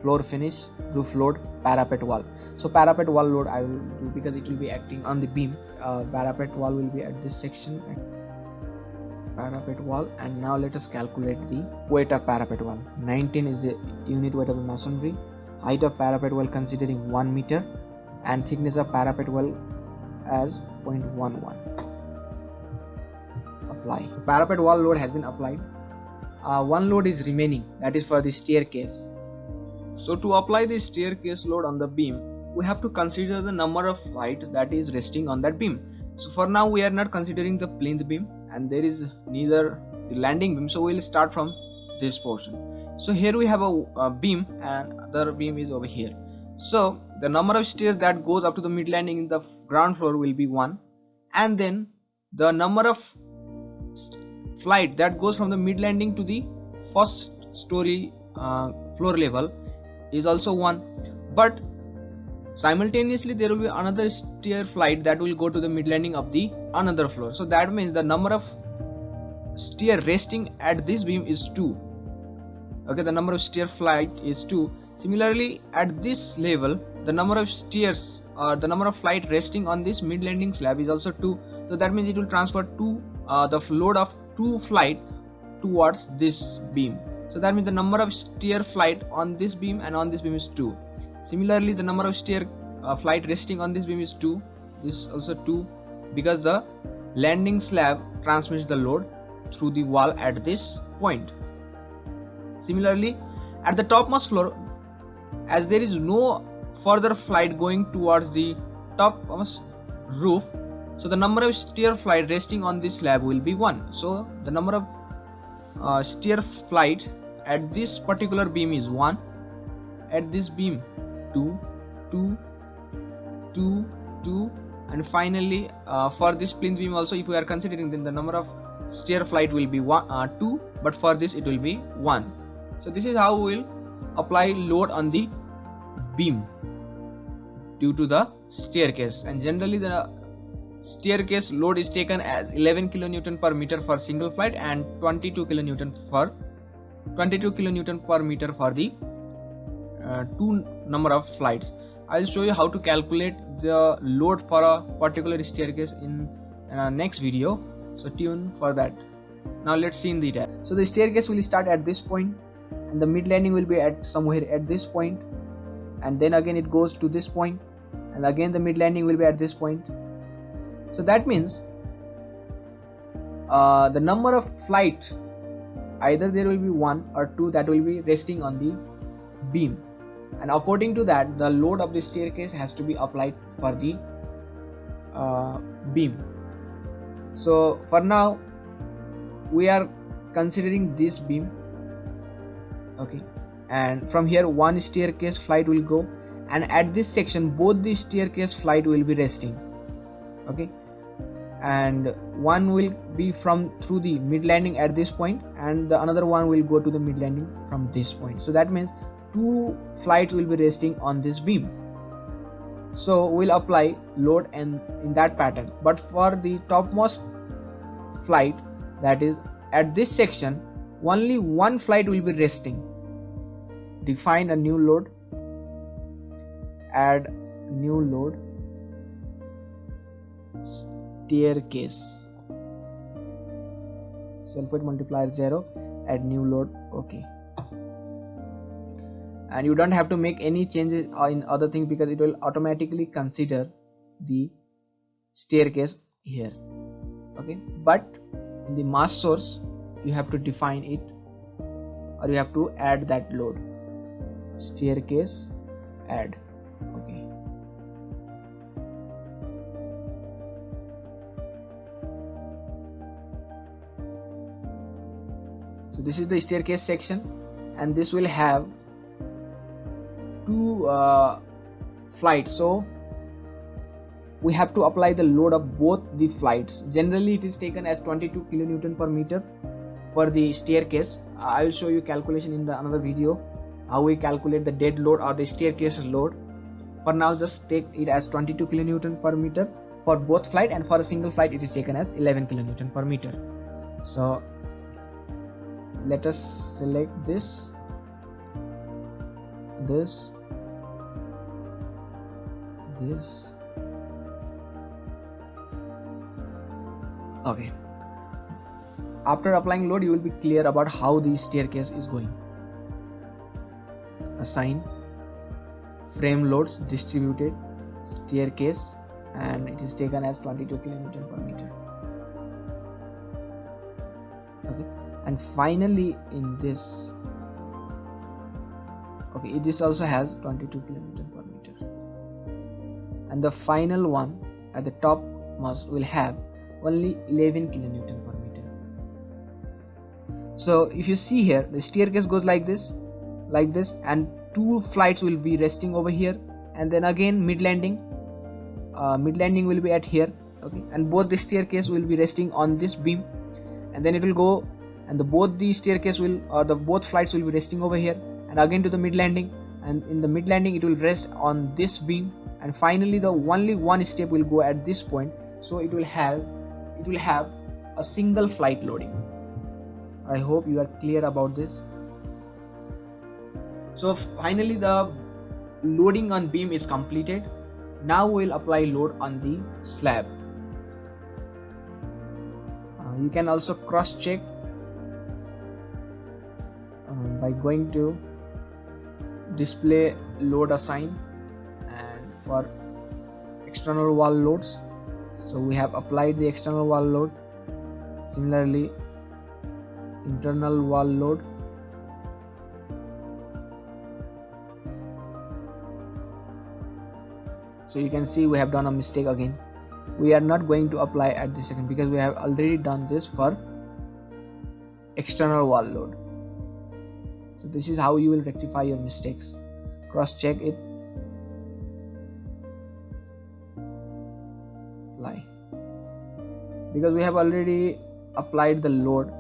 floor finish, roof load, parapet wall. So parapet wall load I will do because it will be acting on the beam. Parapet wall will be at this section, parapet wall. And now let us calculate the weight of parapet wall. 19 is the unit weight of the masonry. Height of parapet wall considering 1 meter, and thickness of parapet wall as 0.11. Apply. Parapet wall load has been applied. One load is remaining, that is for the staircase. So to apply the staircase load on the beam, we have to consider the number of flight that is resting on that beam. So for now we are not considering the plinth beam, and there is neither the landing beam, so we will start from this portion. So here we have a beam, and other beam is over here. So the number of stairs that goes up to the mid landing in the ground floor will be 1, and then the number of flight that goes from the mid landing to the first story floor level is also 1. But simultaneously there will be another stair flight that will go to the mid landing of the another floor. So that means the number of stair resting at this beam is 2. Okay, the number of stair flight is 2. Similarly, at this level, the number of stairs or the number of flight resting on this mid landing slab is also 2. So that means it will transfer the load of 2 flight towards this beam. So that means the number of stair flight on this beam and on this beam is 2. Similarly, the number of stair flight resting on this beam is 2. This is also 2, because the landing slab transmits the load through the wall at this point. Similarly, at the topmost floor, as there is no further flight going towards the topmost roof, so the number of stair flight resting on this slab will be 1. So the number of stair flight at this particular beam is 1, at this beam 2, 2, 2, 2, and finally for this plinth beam also, if we are considering, then the number of stair flight will be 2, but for this it will be 1. So this is how we will apply load on the beam due to the staircase. And generally the staircase load is taken as 11 kilonewton per meter for single flight and 22 kilonewton per meter for the two number of flights. I will show you how to calculate the load for a particular staircase in next video, so tune for that. Now let's see in detail. So the staircase will start at this point, and the mid landing will be at somewhere at this point, and then again it goes to this point, and again the mid landing will be at this point. So that means the number of flight, either there will be 1 or 2 that will be resting on the beam, and according to that the load of the staircase has to be applied for the beam. So for now we are considering this beam, okay, and from here one staircase flight will go, and at this section both the staircase flight will be resting, okay, and one will be through the mid landing at this point, and the another one will go to the mid landing from this point. So that means 2 flights will be resting on this beam. So we'll apply load in that pattern. But for the topmost flight, that is at this section, only 1 flight will be resting. Define a new load, add new load, staircase, self-weight multiplier 0, add new load, okay. And you don't have to make any changes in other things because it will automatically consider the staircase here, okay. But in the mass source you have to define it, or you have to add that load, staircase add, okay. So this is the staircase section, and this will have two flights, so we have to apply the load of both the flights. Generally it is taken as 22 kilonewton per meter for the staircase. I will show you calculation in the another video how we calculate the dead load or the staircase load. For now just take it as 22 kilonewton per meter for both flight, and for a single flight it is taken as 11 kilonewton per meter. So let us select this, okay. After applying load you will be clear about how the staircase is going. Assign frame loads distributed staircase, and it is taken as 22 kilonewton per meter. Okay, and finally in this, okay, this also has 22 kilonewton per meter, and the final one at the top most will have only 11 kilonewton per meter. So if you see here, the staircase goes like this, and two flights will be resting over here, and then again mid landing will be at here, okay, and both the staircase will be resting on this beam, and then it will go, and both the staircase will, or the both flights will be resting over here, and again to the mid landing, and in the mid landing it will rest on this beam, and finally the only one step will go at this point, so it will have a single flight loading. I hope you are clear about this. So finally the loading on beam is completed. Now we will apply load on the slab. You can also cross check by going to display load assign, and for external wall loads, so we have applied the external wall load. Similarly internal wall load, so you can see we have done a mistake again. We are not going to apply at this second because we have already done this for external wall load. So this is how you will rectify your mistakes. Cross check it, apply, because we have already applied the load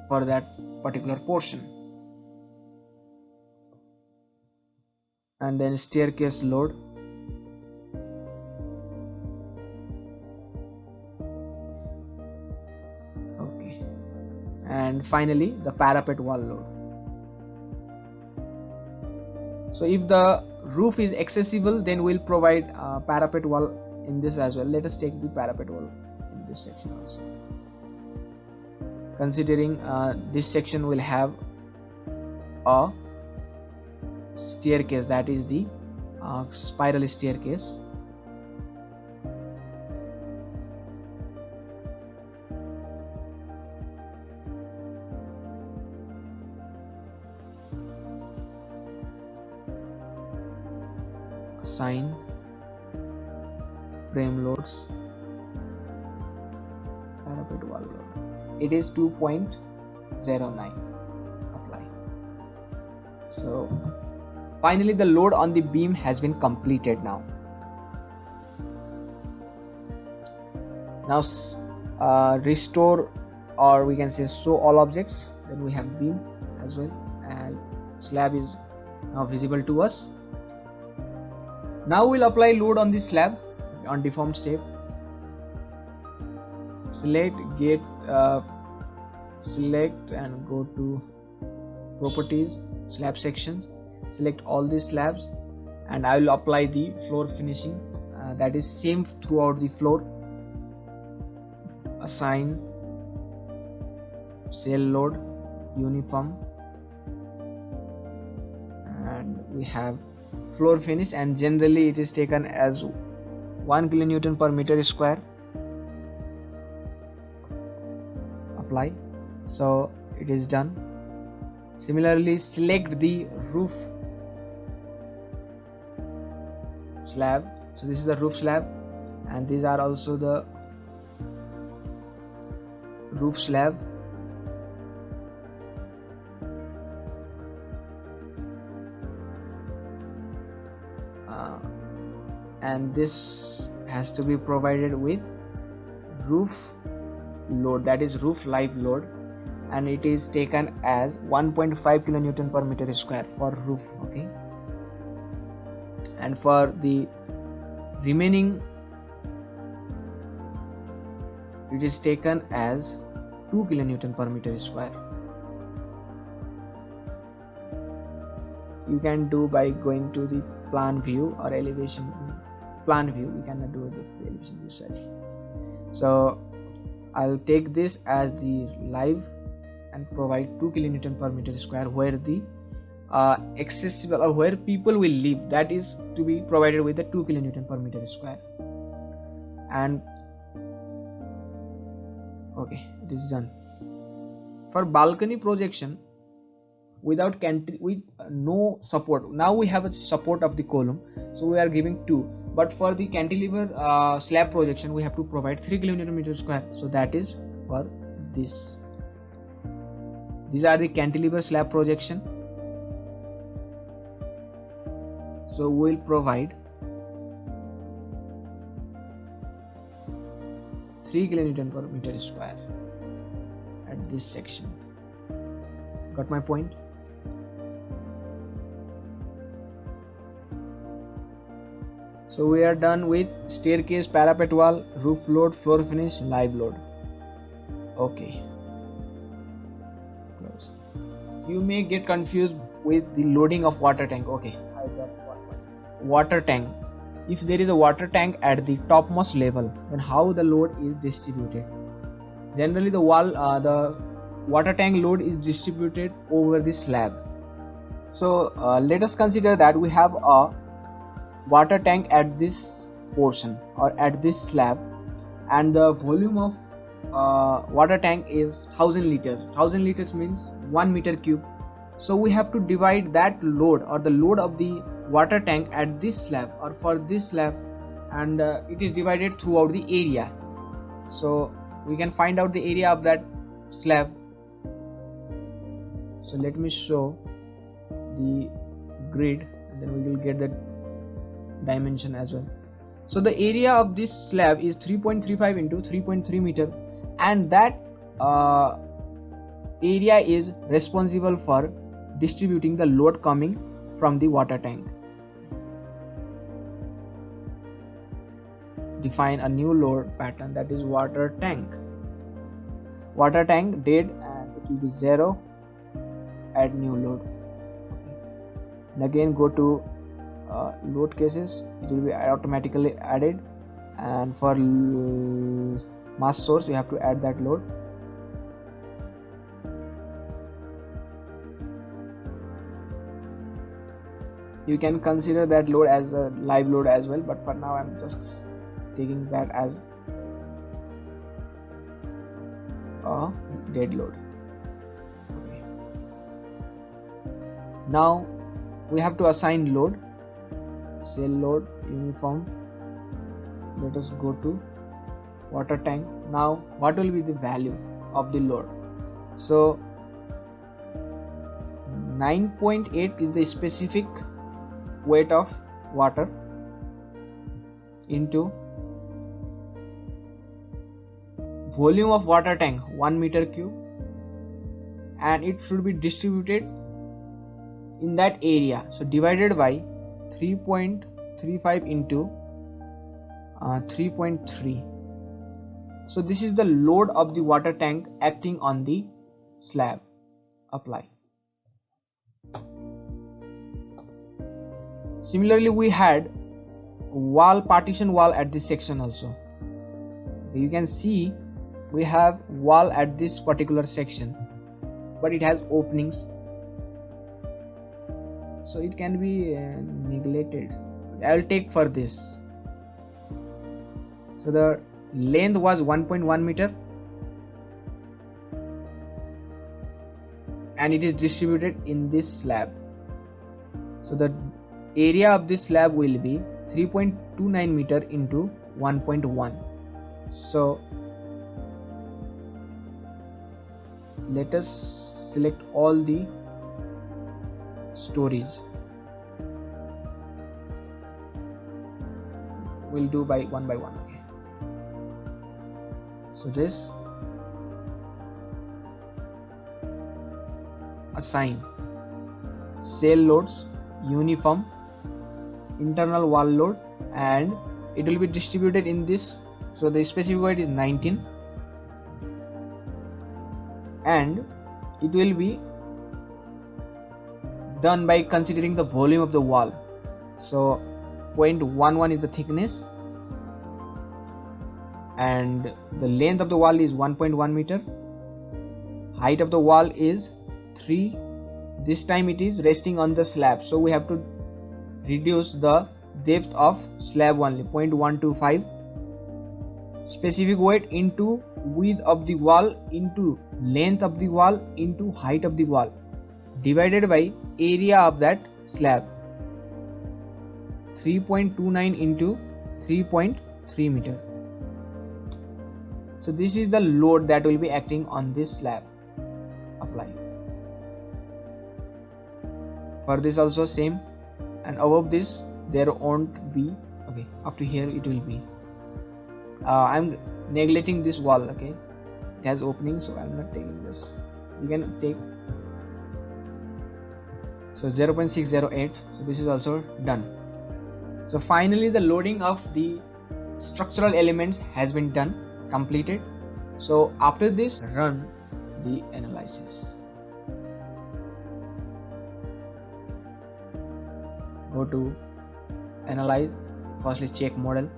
for that particular portion. And then staircase load, okay, and finally the parapet wall load. So if the roof is accessible, then we'll provide parapet wall in this as well. Let us take the parapet wall in this section also, considering this section will have a staircase, that is the spiral staircase. Assign frame loads, parapet wall load, it is 2.09, apply. So finally the load on the beam has been completed. Now restore, or we can say show all objects. Then we have beam as well, and slab is now visible to us. Now we'll apply load on the slab on deformed shape. Select select and go to properties, slab section, select all these slabs, and I will apply the floor finishing, that is same throughout the floor. Assign cell load uniform, and we have floor finish, and generally it is taken as 1 kilonewton per meter square. Apply. So it is done. Similarly select the roof slab. So this is the roof slab, and these are also the roof slab. and this has to be provided with roof load, that is roof live load, and it is taken as 1.5 kilonewton per meter square for roof. Okay, and for the remaining it is taken as 2 kilonewton per meter square. You can do by going to the plan view or elevation plan view. You cannot do the elevation view side. So I'll take this as the live and provide 2 kilonewton per meter square where the accessible or where people will live, that is to be provided with the 2 kilonewton per meter square. And okay, it is done. For balcony projection without with no support, now we have a support of the column, so we are giving 2, but for the cantilever slab projection we have to provide 3 kilonewton square, so that is for this. These are the cantilever slab projection, so we will provide 3 kilonewton per meter square at this section. Got my point? So we are done with staircase, parapet wall, roof load, floor finish, live load. Okay. Close. You may get confused with the loading of water tank. Okay. Water tank. If there is a water tank at the topmost level, then how the load is distributed? Generally, the water tank load is distributed over the slab. So let us consider that we have a water tank at this portion or at this slab, and the volume of water tank is 1000 liters. 1000 liters means 1 meter cube. So we have to divide that load or the load of the water tank at this slab or for this slab, and it is divided throughout the area. So we can find out the area of that slab. So let me show the grid and then we will get the dimension as well. So the area of this slab is 3.35 into 3.3 meter, and that area is responsible for distributing the load coming from the water tank. Define a new load pattern, that is water tank. Water tank dead and it will be 0. Add new load. And again go to load cases, it will be automatically added, and for mass source you have to add that load. You can consider that load as a live load as well, but for now I'm just taking that as a dead load. Okay. Now we have to assign load. Cell load uniform. Let us go to water tank. Now what will be the value of the load? So 9.8 is the specific weight of water into volume of water tank 1 meter cube, and it should be distributed in that area, so divided by 3.35 into 3.3. so this is the load of the water tank acting on the slab. Apply. Similarly, we had partition wall at this section also. You can see we have wall at this particular section, but it has openings, so it can be neglected. I will take for this. So the length was 1.1 meter and it is distributed in this slab. So the area of this slab will be 3.29 meter into 1.1. So let us select all the stories. we'll do by one. Okay, so this assign cell loads, uniform internal wall load, and it will be distributed in this. So the specific void is 19, and it will be done by considering the volume of the wall. So 0.11 is the thickness, and the length of the wall is 1.1 meter. Height of the wall is 3. This time it is resting on the slab, so we have to reduce the depth of slab only, 0.125. Specific weight into width of the wall into length of the wall into height of the wall divided by area of that slab, 3.29 into 3.3 meter. So this is the load that will be acting on this slab. Apply. For this also same, and above this there won't be. Okay, up to here it will be. I'm neglecting this wall. Okay, it has opening, so I'm not taking this. You can take. So 0.608. So this is also done. So finally the loading of the structural elements has been done, completed. So after this, run the analysis. Go to analyze. Firstly check model.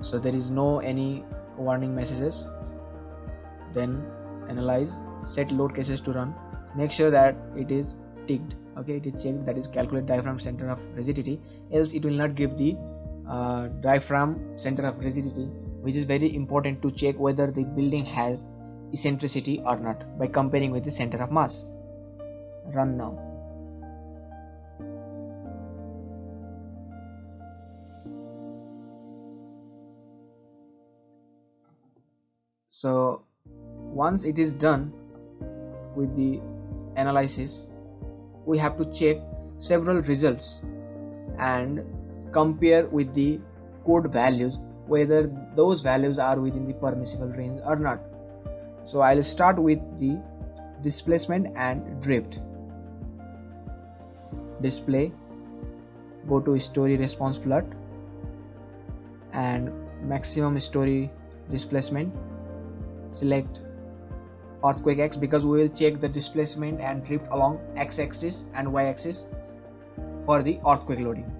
So there is no any warning messages. Then analyze, set load cases to run. Make sure that it is ticked. Okay, it is checked, that is calculate diaphragm center of rigidity, else it will not give the diaphragm center of rigidity, which is very important to check whether the building has eccentricity or not by comparing with the center of mass. Run now. So once it is done with the analysis, we have to check several results and compare with the code values whether those values are within the permissible range or not. So I'll start with the displacement and drift. Display, go to story response plot and maximum story displacement. Select earthquake X because we will check the displacement and drift along x-axis and y-axis for the earthquake loading.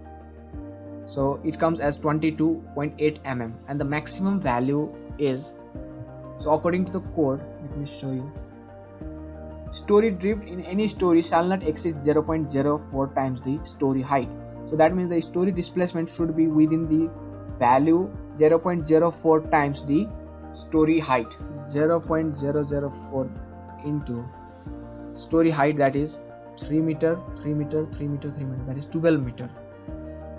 So it comes as 22.8 mm and the maximum value is, so according to the code, let me show you, story drift in any story shall not exceed 0.04 times the story height. So that means the story displacement should be within the value 0.04 times the story height. 0.004 into story height, that is 3 meter, 3 meter, 3 meter, 3 meter, that is 12 meter.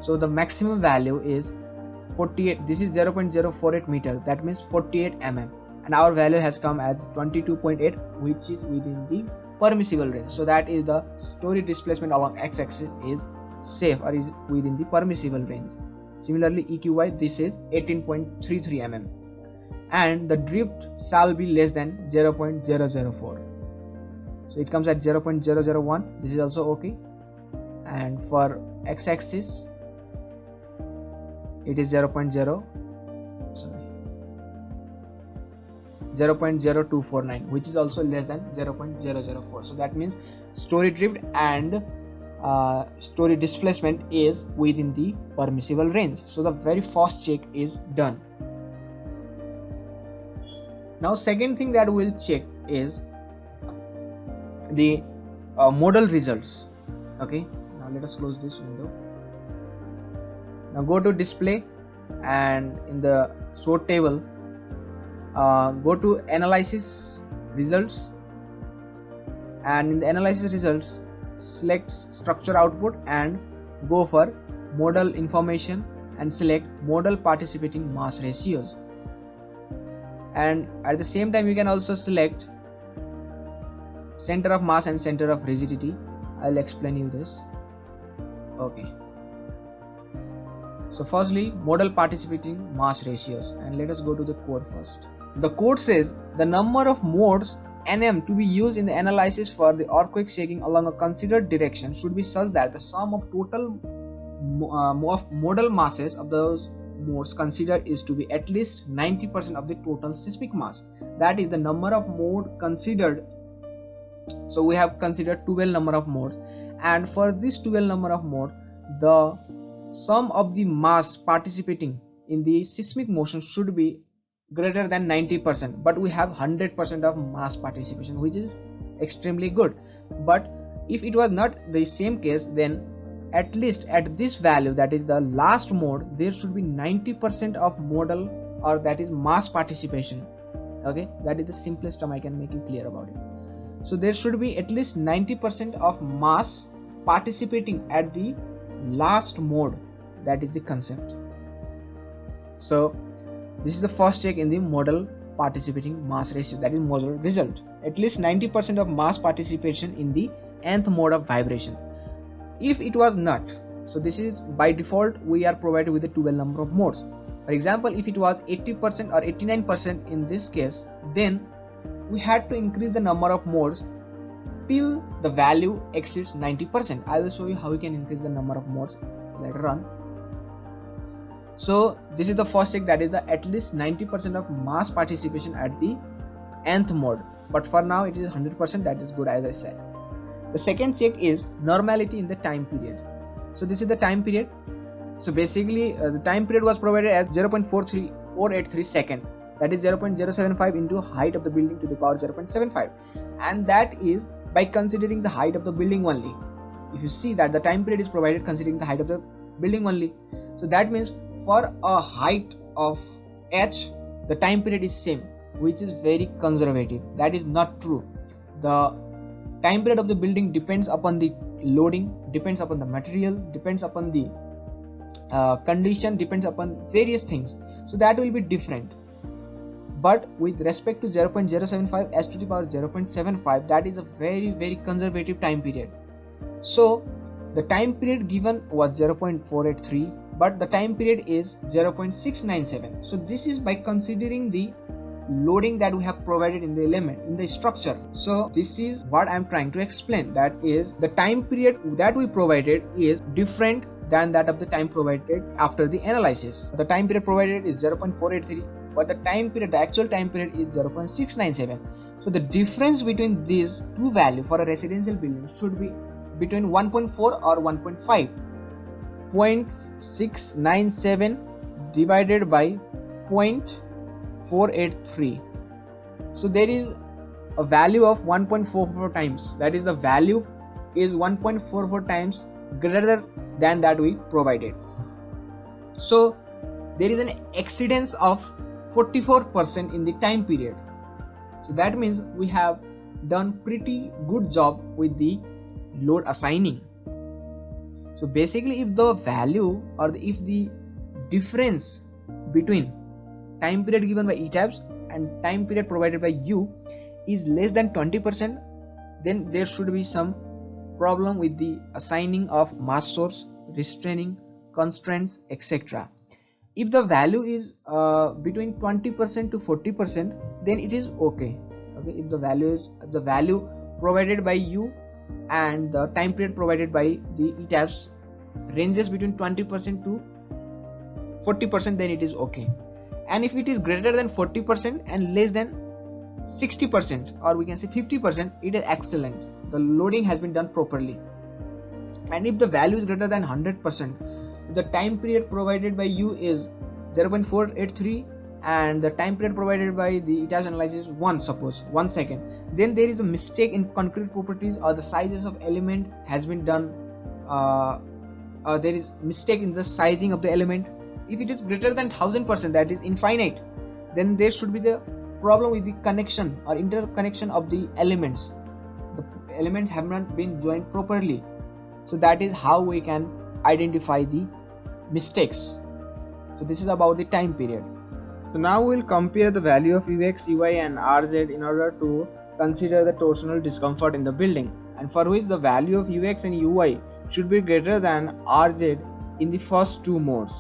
So the maximum value is 48. This is 0.048 meter, that means 48 mm, and our value has come as 22.8, which is within the permissible range. So that is the story displacement along x-axis is safe or is within the permissible range. Similarly EQY, this is 18.33 mm, and the drift shall be less than 0.004. So it comes at 0.001. This is also okay. And for x-axis it is 0.0249, which is also less than 0.004. So that means story drift and story displacement is within the permissible range. So the very first check is done. Now second thing that we'll check is the model results. Okay, now let us close this window. Now go to display and in the sort table go to analysis results, and in the analysis results select structure output and go for model information and select model participating mass ratios, and at the same time you can also select center of mass and center of rigidity. I'll explain you this. Okay. So firstly, modal participating mass ratios, and let us go to the code first. The code says the number of modes Nm to be used in the analysis for the earthquake shaking along a considered direction should be such that the sum of total modal masses of those modes considered is to be at least 90% of the total seismic mass. That is the number of mode considered. So we have considered 12 number of modes, and for this 12 number of mode, the sum of the mass participating in the seismic motion should be greater than 90%, but we have 100% of mass participation, which is extremely good. But if it was not the same case, then at least at this value, that is the last mode, there should be 90% of modal, or that is mass participation. Okay, that is the simplest term I can make you clear about it. So there should be at least 90% of mass participating at the last mode. That is the concept. So this is the first check in the modal participating mass ratio, that is modal result. At least 90% of mass participation in the nth mode of vibration. If it was not, so this is by default we are provided with a 12 number of modes. For example, if it was 80% or 89% in this case, then we had to increase the number of modes till the value exceeds 90%. I will show you how we can increase the number of modes later on. So this is the first check, that is the at least 90% of mass participation at the nth mode, but for now it is 100%, that is good as I said. The second check is normality in the time period. So this is the time period. So basically the time period was provided as 0.483 second, that is 0.075 into height of the building to the power 0.75, and that is by considering the height of the building only. If you see that the time period is provided considering the height of the building only, so that means for a height of h, the time period is same, which is very conservative. That is not true. The time period of the building depends upon the loading, depends upon the material, depends upon the condition, depends upon various things. So that will be different. But with respect to 0.075 s to the power 0.75, that is a very conservative time period. So the time period given was 0.483, but the time period is 0.697. So this is by considering the loading that we have provided in the element, in the structure. So this is what I am trying to explain, that is the time period that we provided is different than that of the time provided after the analysis. The time period provided is 0.483, but the time period, the actual time period is 0.697. So the difference between these two values for a residential building should be between 1.4 or 1.5. 0.697 divided by 0.483. So there is a value of 1.44 times, that is the value is 1.44 times greater than that we provided. So there is an exceedance of 44% in the time period. So that means we have done pretty good job with the load assigning. So basically, if the value or if the difference between time period given by ETABS and time period provided by you is less than 20%, then there should be some problem with the assigning of mass source, restraining, constraints, etc. If the value is between 20% to 40%, then it is okay. If the value provided by you and the time period provided by the ETABS ranges between 20% to 40%, then it is okay. And if it is greater than 40% and less than 60%, or we can say 50%, it is excellent. The loading has been done properly. And if the value is greater than 100%, the time period provided by you is 0.483 and the time period provided by the ETABS analysis 1 second, then there is a mistake in concrete properties, or the sizes of element has been done, there is mistake in the sizing of the element. If it is greater than 1000%, that is infinite, then there should be the problem with the connection or interconnection of the elements. The elements have not been joined properly. So that is how we can identify the mistakes. So this is about the time period. So now we will compare the value of Ux, Uy and Rz in order to consider the torsional discomfort in the building, and for which the value of Ux and Uy should be greater than Rz in the first two modes,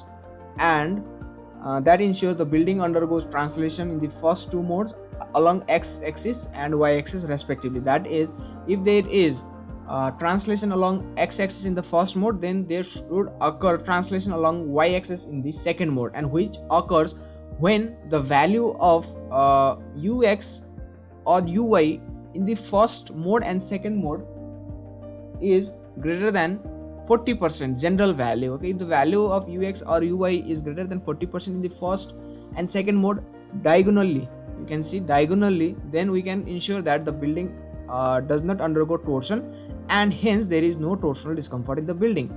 and that ensures the building undergoes translation in the first two modes along x-axis and y-axis respectively. That is, if there is translation along x-axis in the first mode, then there should occur translation along y-axis in the second mode, and which occurs when the value of ux or uy in the first mode and second mode is greater than 40% general value. Okay, if the value of ux or uy is greater than 40% in the first and second mode diagonally, you can see diagonally, then we can ensure that the building does not undergo torsion, and hence there is no torsional discomfort in the building.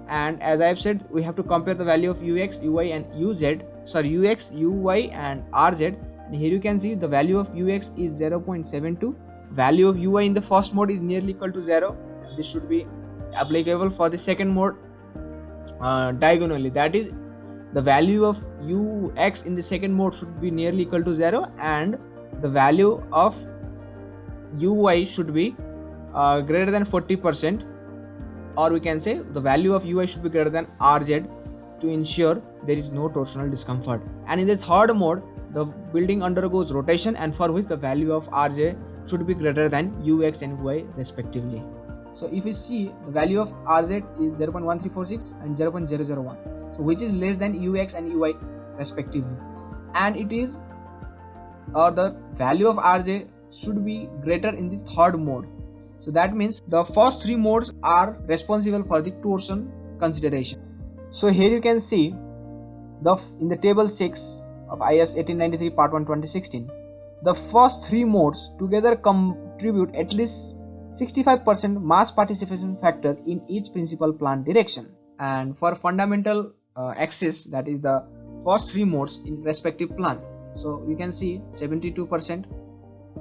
And as I have said, we have to compare the value of ux, uy and ux, uy and rz. And here you can see the value of ux is 0.72, value of ui in the first mode is nearly equal to 0. This should be applicable for the second mode diagonally, that is, the value of ux in the second mode should be nearly equal to 0, and the value of uy should be greater than 40%, or we can say the value of ui should be greater than rz to ensure there is no torsional discomfort. And in the third mode, the building undergoes rotation, and for which the value of rj should be greater than ux and uy respectively. So if you see, the value of rz is 0.1346 and 0.001, so which is less than ux and uy respectively, and it is, or the value of rj should be greater in the third mode. So that means the first three modes are responsible for the torsion consideration. So here you can see in the table 6 of IS 1893 part 1 2016, the first three modes together contribute at least 65% mass participation factor in each principal plan direction. And for fundamental axis, that is the first three modes in respective plan, so you can see 72%,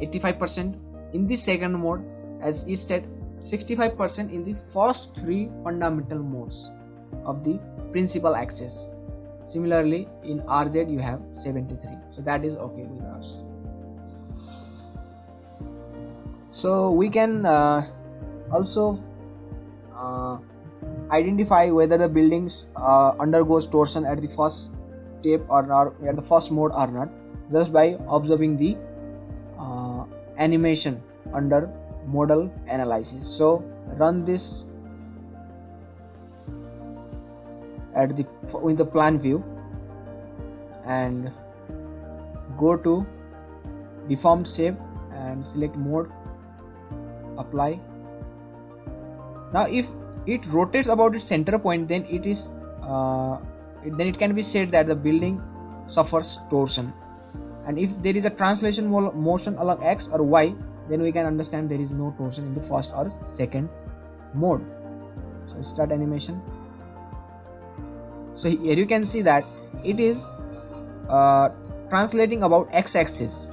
85% in the second mode, as is said, 65% in the first three fundamental modes of the principal axis. Similarly, in RZ you have 73, so that is okay with us. So we can also identify whether the buildings undergoes torsion at the first step or not, at the first mode or not, just by observing the animation under modal analysis. So run this in the plan view and go to deformed shape and select mode, apply. Now if it rotates about its center point, then it is then it can be said that the building suffers torsion. And if there is a translation motion along x or y, then we can understand there is no torsion in the first or second mode. So start animation. So here you can see that it is translating about x-axis,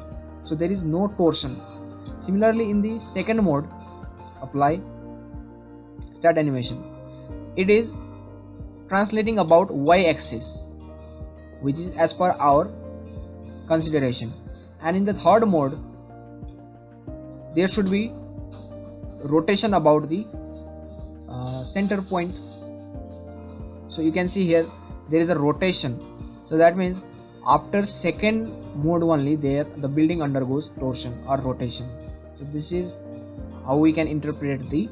so there is no torsion. Similarly, in the second mode, apply, start animation, it is translating about y-axis, which is as per our consideration. And in the third mode, there should be rotation about the center point. So you can see here there is a rotation, so that means after second mode only the building undergoes torsion or rotation. So this is how we can interpret the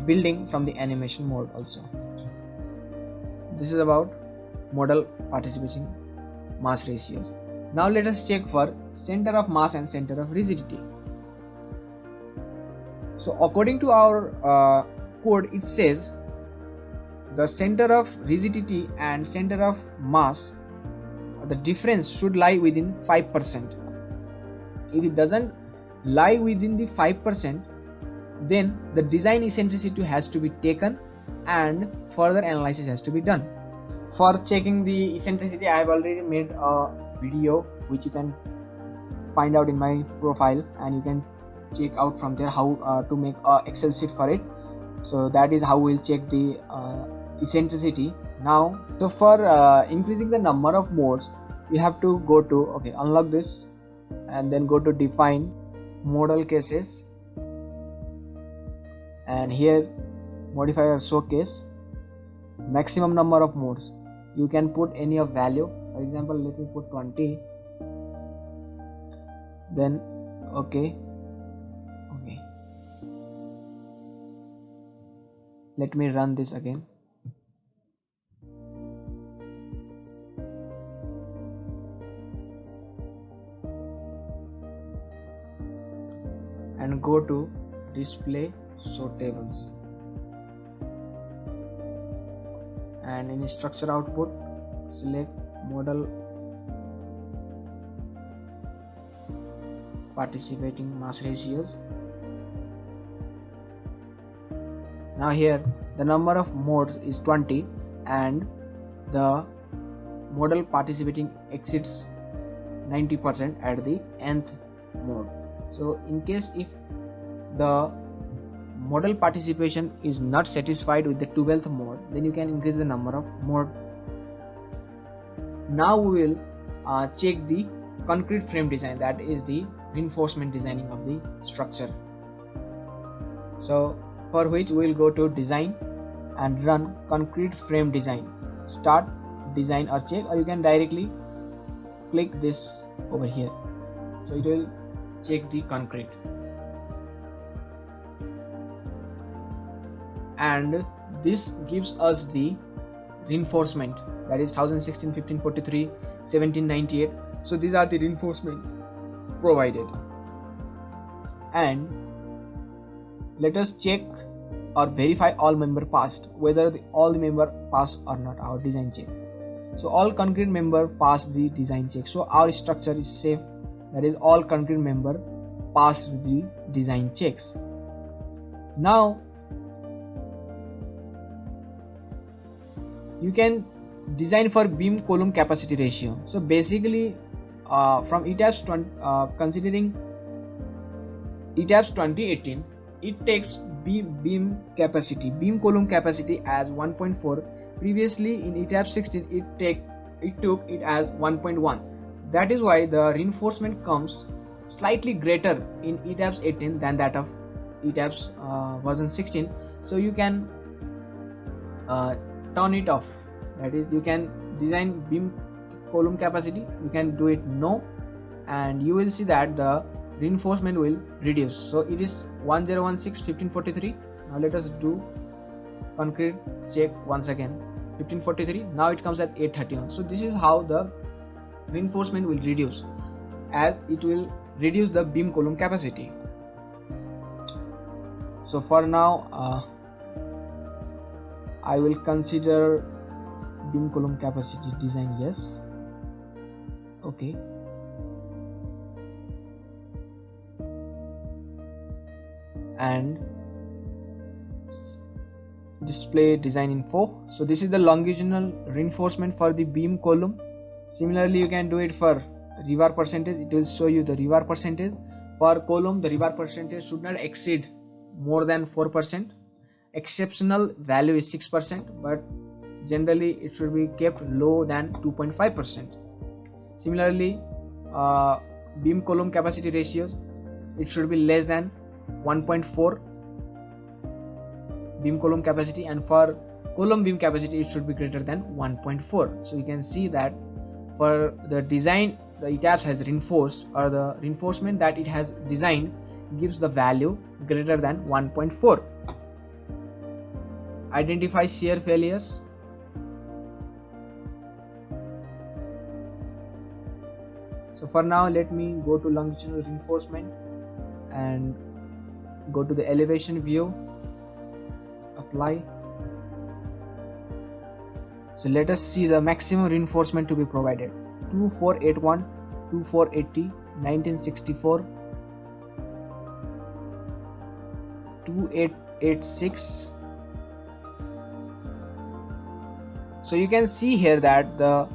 building from the animation mode also. This is about modal participation mass ratios. Now let us check for center of mass and center of rigidity. So according to our code, it says the center of rigidity and center of mass, the difference should lie within 5%. If it doesn't lie within the 5%, then the design eccentricity has to be taken and further analysis has to be done. For checking the eccentricity, I have already made a video which you can find out in my profile, and you can check out from there how to make a Excel sheet for it. So that is how we'll check the eccentricity. Now, so for increasing the number of modes, we have to go to unlock this and then go to define modal cases, and here modifier showcase maximum number of modes. You can put any of value. For example, let me put 20. Then okay. Let me run this again. And go to display show tables, and in structure output select model participating mass ratios. Now here the number of modes is 20 and the model participating exceeds 90% at the nth mode. So in case if the model participation is not satisfied with the 12th mode, then you can increase the number of mode. Now we will check the concrete frame design, that is the reinforcement designing of the structure. So for which we will go to design and run concrete frame design, start design or check, or you can directly click this over here. So it will check the concrete, and this gives us the reinforcement, that is 1016, 1543, 1798. So these are the reinforcement provided. And let us check or verify all member passed, whether all the member passed or not our design check. So all concrete member passed the design check, so our structure is safe, that is all concrete member passed the design checks. Now you can design for beam column capacity ratio. So basically from ETABS considering ETABS 2018, it takes beam column capacity as 1.4. Previously in ETABS 16 it took it as 1.1. That is why the reinforcement comes slightly greater in ETABS 18 than that of ETABS version 16. So you can turn it off, that is you can design beam column capacity, you can do it no, and you will see that the reinforcement will reduce. So it is 1016 1543. Now let us do concrete check once again, 1543. Now it comes at 831. So this is how the reinforcement will reduce, as it will reduce the beam column capacity. So for now I will consider beam column capacity design yes. Okay, and display design info. So this is the longitudinal reinforcement for the beam column. Similarly you can do it for rebar percentage, it will show you the rebar percentage. For column the rebar percentage should not exceed more than 4%. Exceptional value is 6%, but generally it should be kept low than 2.5%. Similarly beam column capacity ratios, it should be less than 1.4 beam column capacity, and for column beam capacity it should be greater than 1.4. So you can see that for the design the ETABS has reinforced, or the reinforcement that it has designed gives the value greater than 1.4. Identify shear failures. So for now let me go to longitudinal reinforcement and go to the elevation view, apply. So let us see the maximum reinforcement to be provided: 2481, 2480, 1964, 2886. So you can see here that the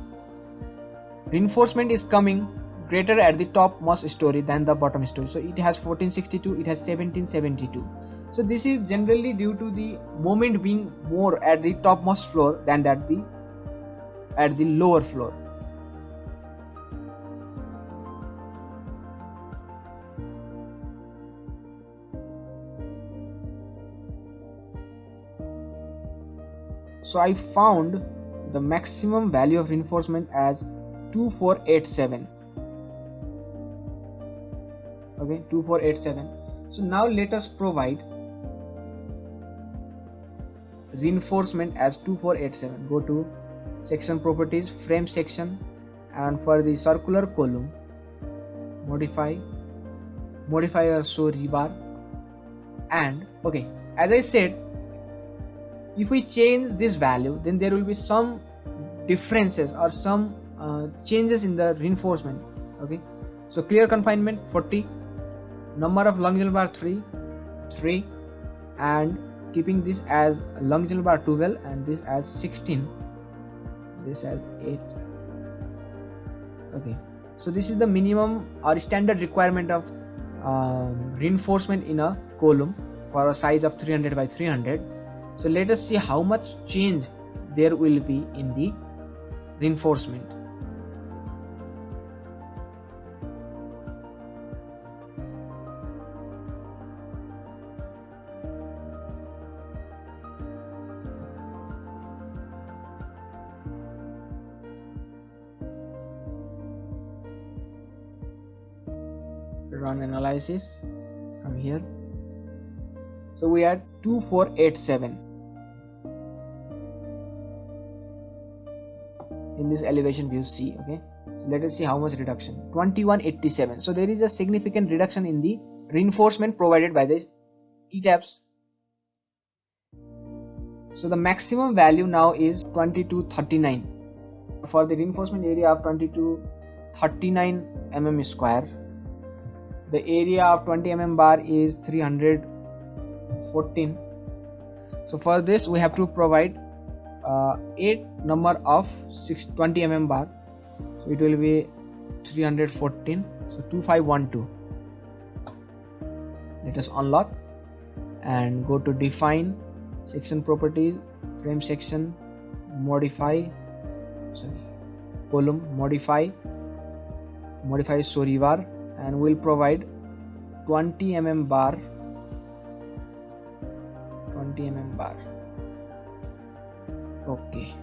reinforcement is coming greater at the topmost story than the bottom story. So it has 1462, it has 1772. So this is generally due to the moment being more at the topmost floor than at the lower floor. So I found the maximum value of reinforcement as 2487. Okay, 2487. So now let us provide reinforcement as 2487. Go to section properties, frame section, and for the circular column, modify a show rebar. And okay, as I said, if we change this value, then there will be some differences or some changes in the reinforcement. Okay, so clear confinement 40, number of longitudinal bar 3, and keeping this as longitudinal bar 12 and this as 16, this as 8. Okay, so this is the minimum or standard requirement of reinforcement in a column for a size of 300 by 300. So let us see how much change there will be in the reinforcement. Run analysis from here. So we had 2487 in this elevation view C. Okay, so let us see how much reduction. 2187. So there is a significant reduction in the reinforcement provided by the ETABS. So the maximum value now is 2239 for the reinforcement area of 2239 mm square. The area of 20 mm bar is 314. So for this we have to provide 8 number of 20 mm bar. So it will be 314. So 2512. Let us unlock and go to define, section properties, frame section, column, modify show rebar, and we'll provide 20 mm bar. Okay,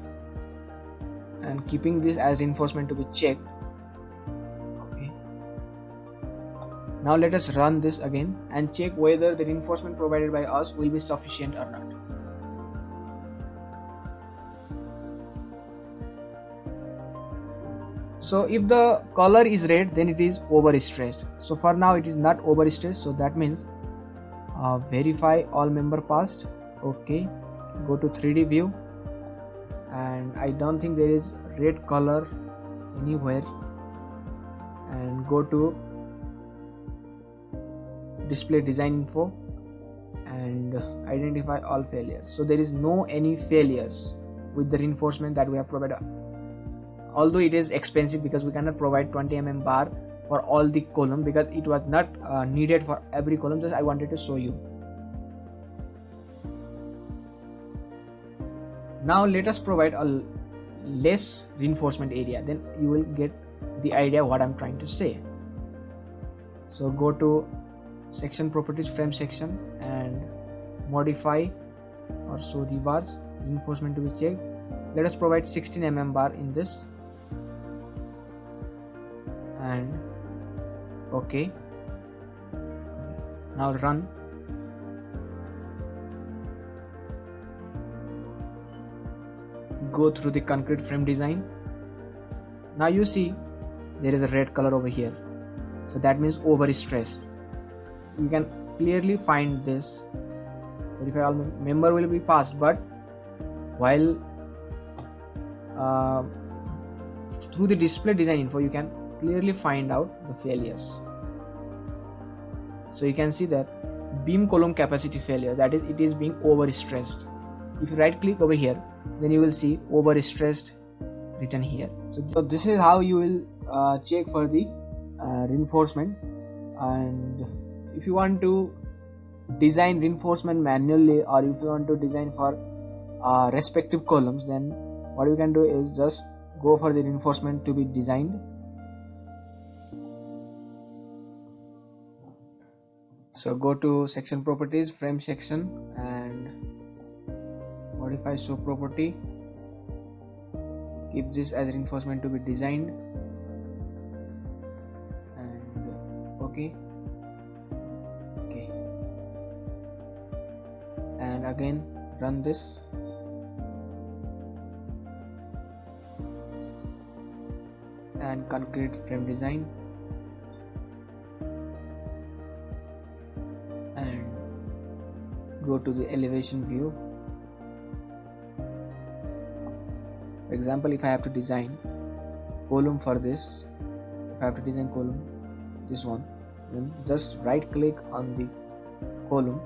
and keeping this as reinforcement to be checked. Okay, now let us run this again and check whether the reinforcement provided by us will be sufficient or not. So if the color is red, then it is overstressed. So for now it is not overstressed, so that means verify all member passed. Okay, go to 3D view, and I don't think there is red color anywhere, and go to display design info and identify all failures. So there is no any failures with the reinforcement that we have provided, although it is expensive because we cannot provide 20 mm bar for all the column because it was not needed for every column. Just I wanted to show you. Now let us provide a less reinforcement area, then you will get the idea what I'm trying to say. So go to section properties, frame section, and modify or show rebars, reinforcement to be checked. Let us provide 16 mm bar in this, and okay, now run. Go through the concrete frame design. Now you see there is a red color over here, so that means overstressed. You can clearly find this. Verify all member will be passed, but while through the display design info you can clearly find out the failures. So you can see that beam column capacity failure, that is, it is being overstressed. If you right click over here, then you will see overstressed written here. So this is how you will check for the reinforcement. And if you want to design reinforcement manually, or if you want to design for respective columns, then what you can do is just go for the reinforcement to be designed. So go to section properties, frame section, and modify modify show property, keep this as reinforcement to be designed, and okay, and again run this. And concrete frame design, and go to the elevation view. For example, if I have to design column for this, if I have to design column, this one, then just right click on the column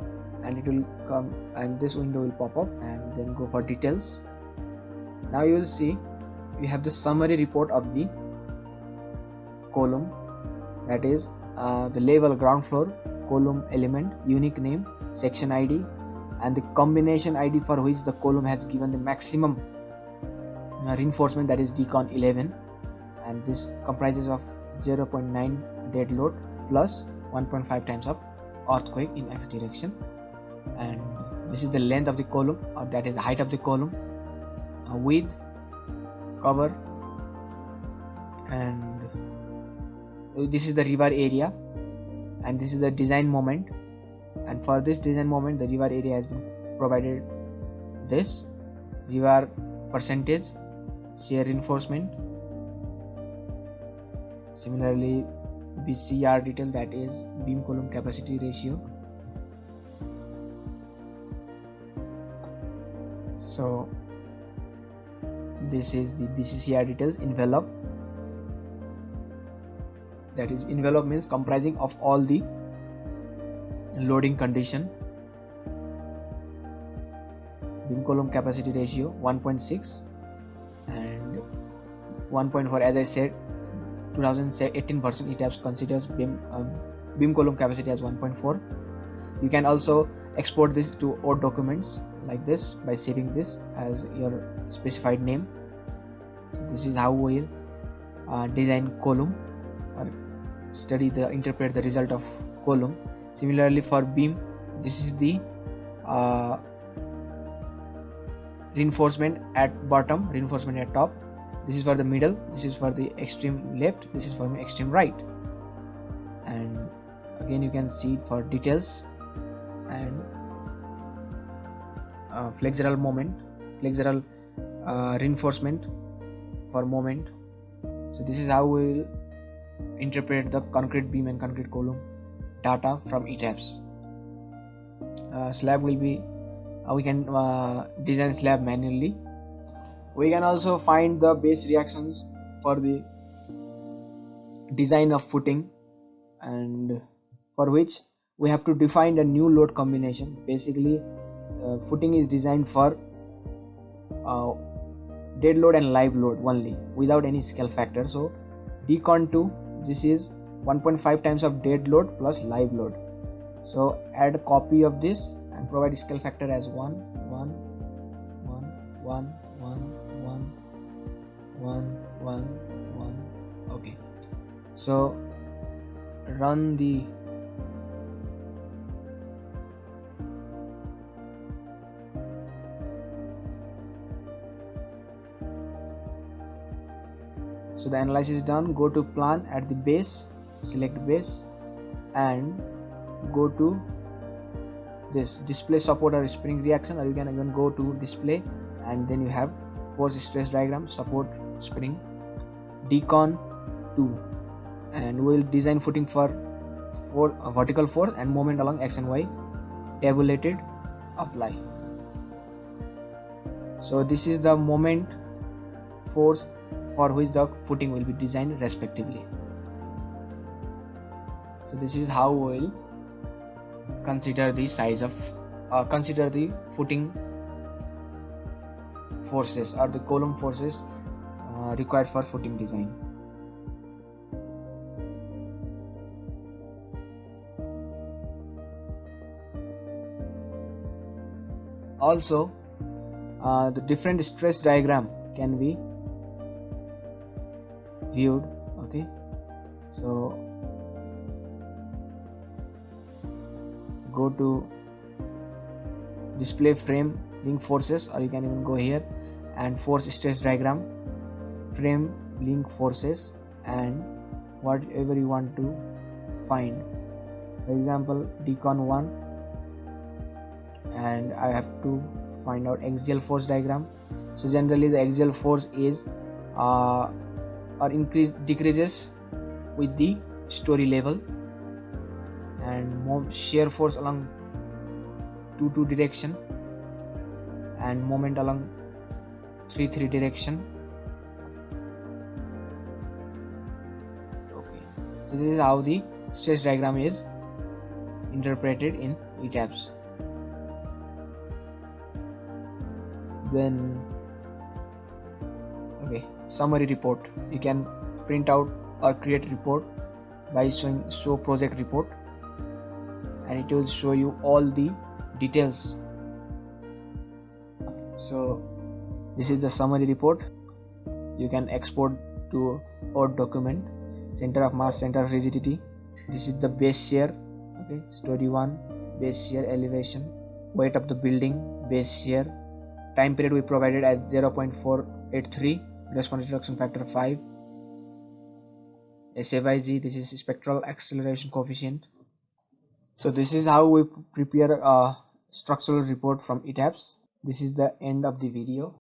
and it will come, and this window will pop up, and then go for details. Now you will see we have the summary report of the column, that is the level, ground floor, column element, unique name, section ID, and the combination ID for which the column has given the maximum reinforcement, that is DCON 11, and this comprises of 0.9 dead load plus 1.5 times of earthquake in X direction, and this is the length of the column, or that is the height of the column, width, cover, and this is the rebar area, and this is the design moment, and for this design moment the rebar area has been provided this rebar percentage, shear reinforcement, similarly BCR detail, that is beam column capacity ratio. So this is the BCCR details. Envelope, that is envelope means comprising of all the loading condition. Beam column capacity ratio 1.6 and 1.4. As I said, 2018 version ETABS considers beam column capacity as 1.4. You can also export this to OR documents like this by saving this as your specified name. So this is how we'll design column or interpret the result of column. Similarly for beam, this is the reinforcement at bottom, reinforcement at top. This is for the middle, this is for the extreme left, this is for the extreme right, and again you can see for details. And flexural moment, flexural reinforcement for moment. So this is how we will interpret the concrete beam and concrete column data from ETABS. Slab will be we can design slab manually. We can also find the base reactions for the design of footing, and for which we have to define a new load combination. Basically footing is designed for dead load and live load only without any scale factor. So DCON 2, this is 1.5 times of dead load plus live load. So add a copy of this and provide scale factor as 1 1 1 1 1 1 1 1 1. Okay, so run the so the analysis is done. Go to plan at the base, select base, and go to this display support or spring reaction, or you can even go to display, and then you have force stress diagram, support, spring, DCON 2, and we will design footing for vertical force and moment along X and Y, tabulated, apply. So this is the moment, force for which the footing will be designed respectively. So this is how we will consider the size of consider the footing forces or the column forces required for footing design. Also the different stress diagram can be viewed. Okay, so go to display frame link forces, or you can even go here and force stress diagram, frame link forces, and whatever you want to find. For example, decon 1, and I have to find out axial force diagram. So generally the axial force is or decreases with the story level, and shear force along 2 direction, and moment along 3 direction. Okay, so this is how the stress diagram is interpreted in ETABS. Then okay, summary report. You can print out or create a report by showing show project report, and it will show you all the details. So this is the summary report. You can export to Word document. Center of mass, center of rigidity. This is the base shear. Okay, story 1, base shear elevation, weight of the building, base shear, time period we provided as 0.483, response reduction factor 5, SFIG, this is spectral acceleration coefficient. So this is how we prepare a structural report from ETABS. This is the end of the video.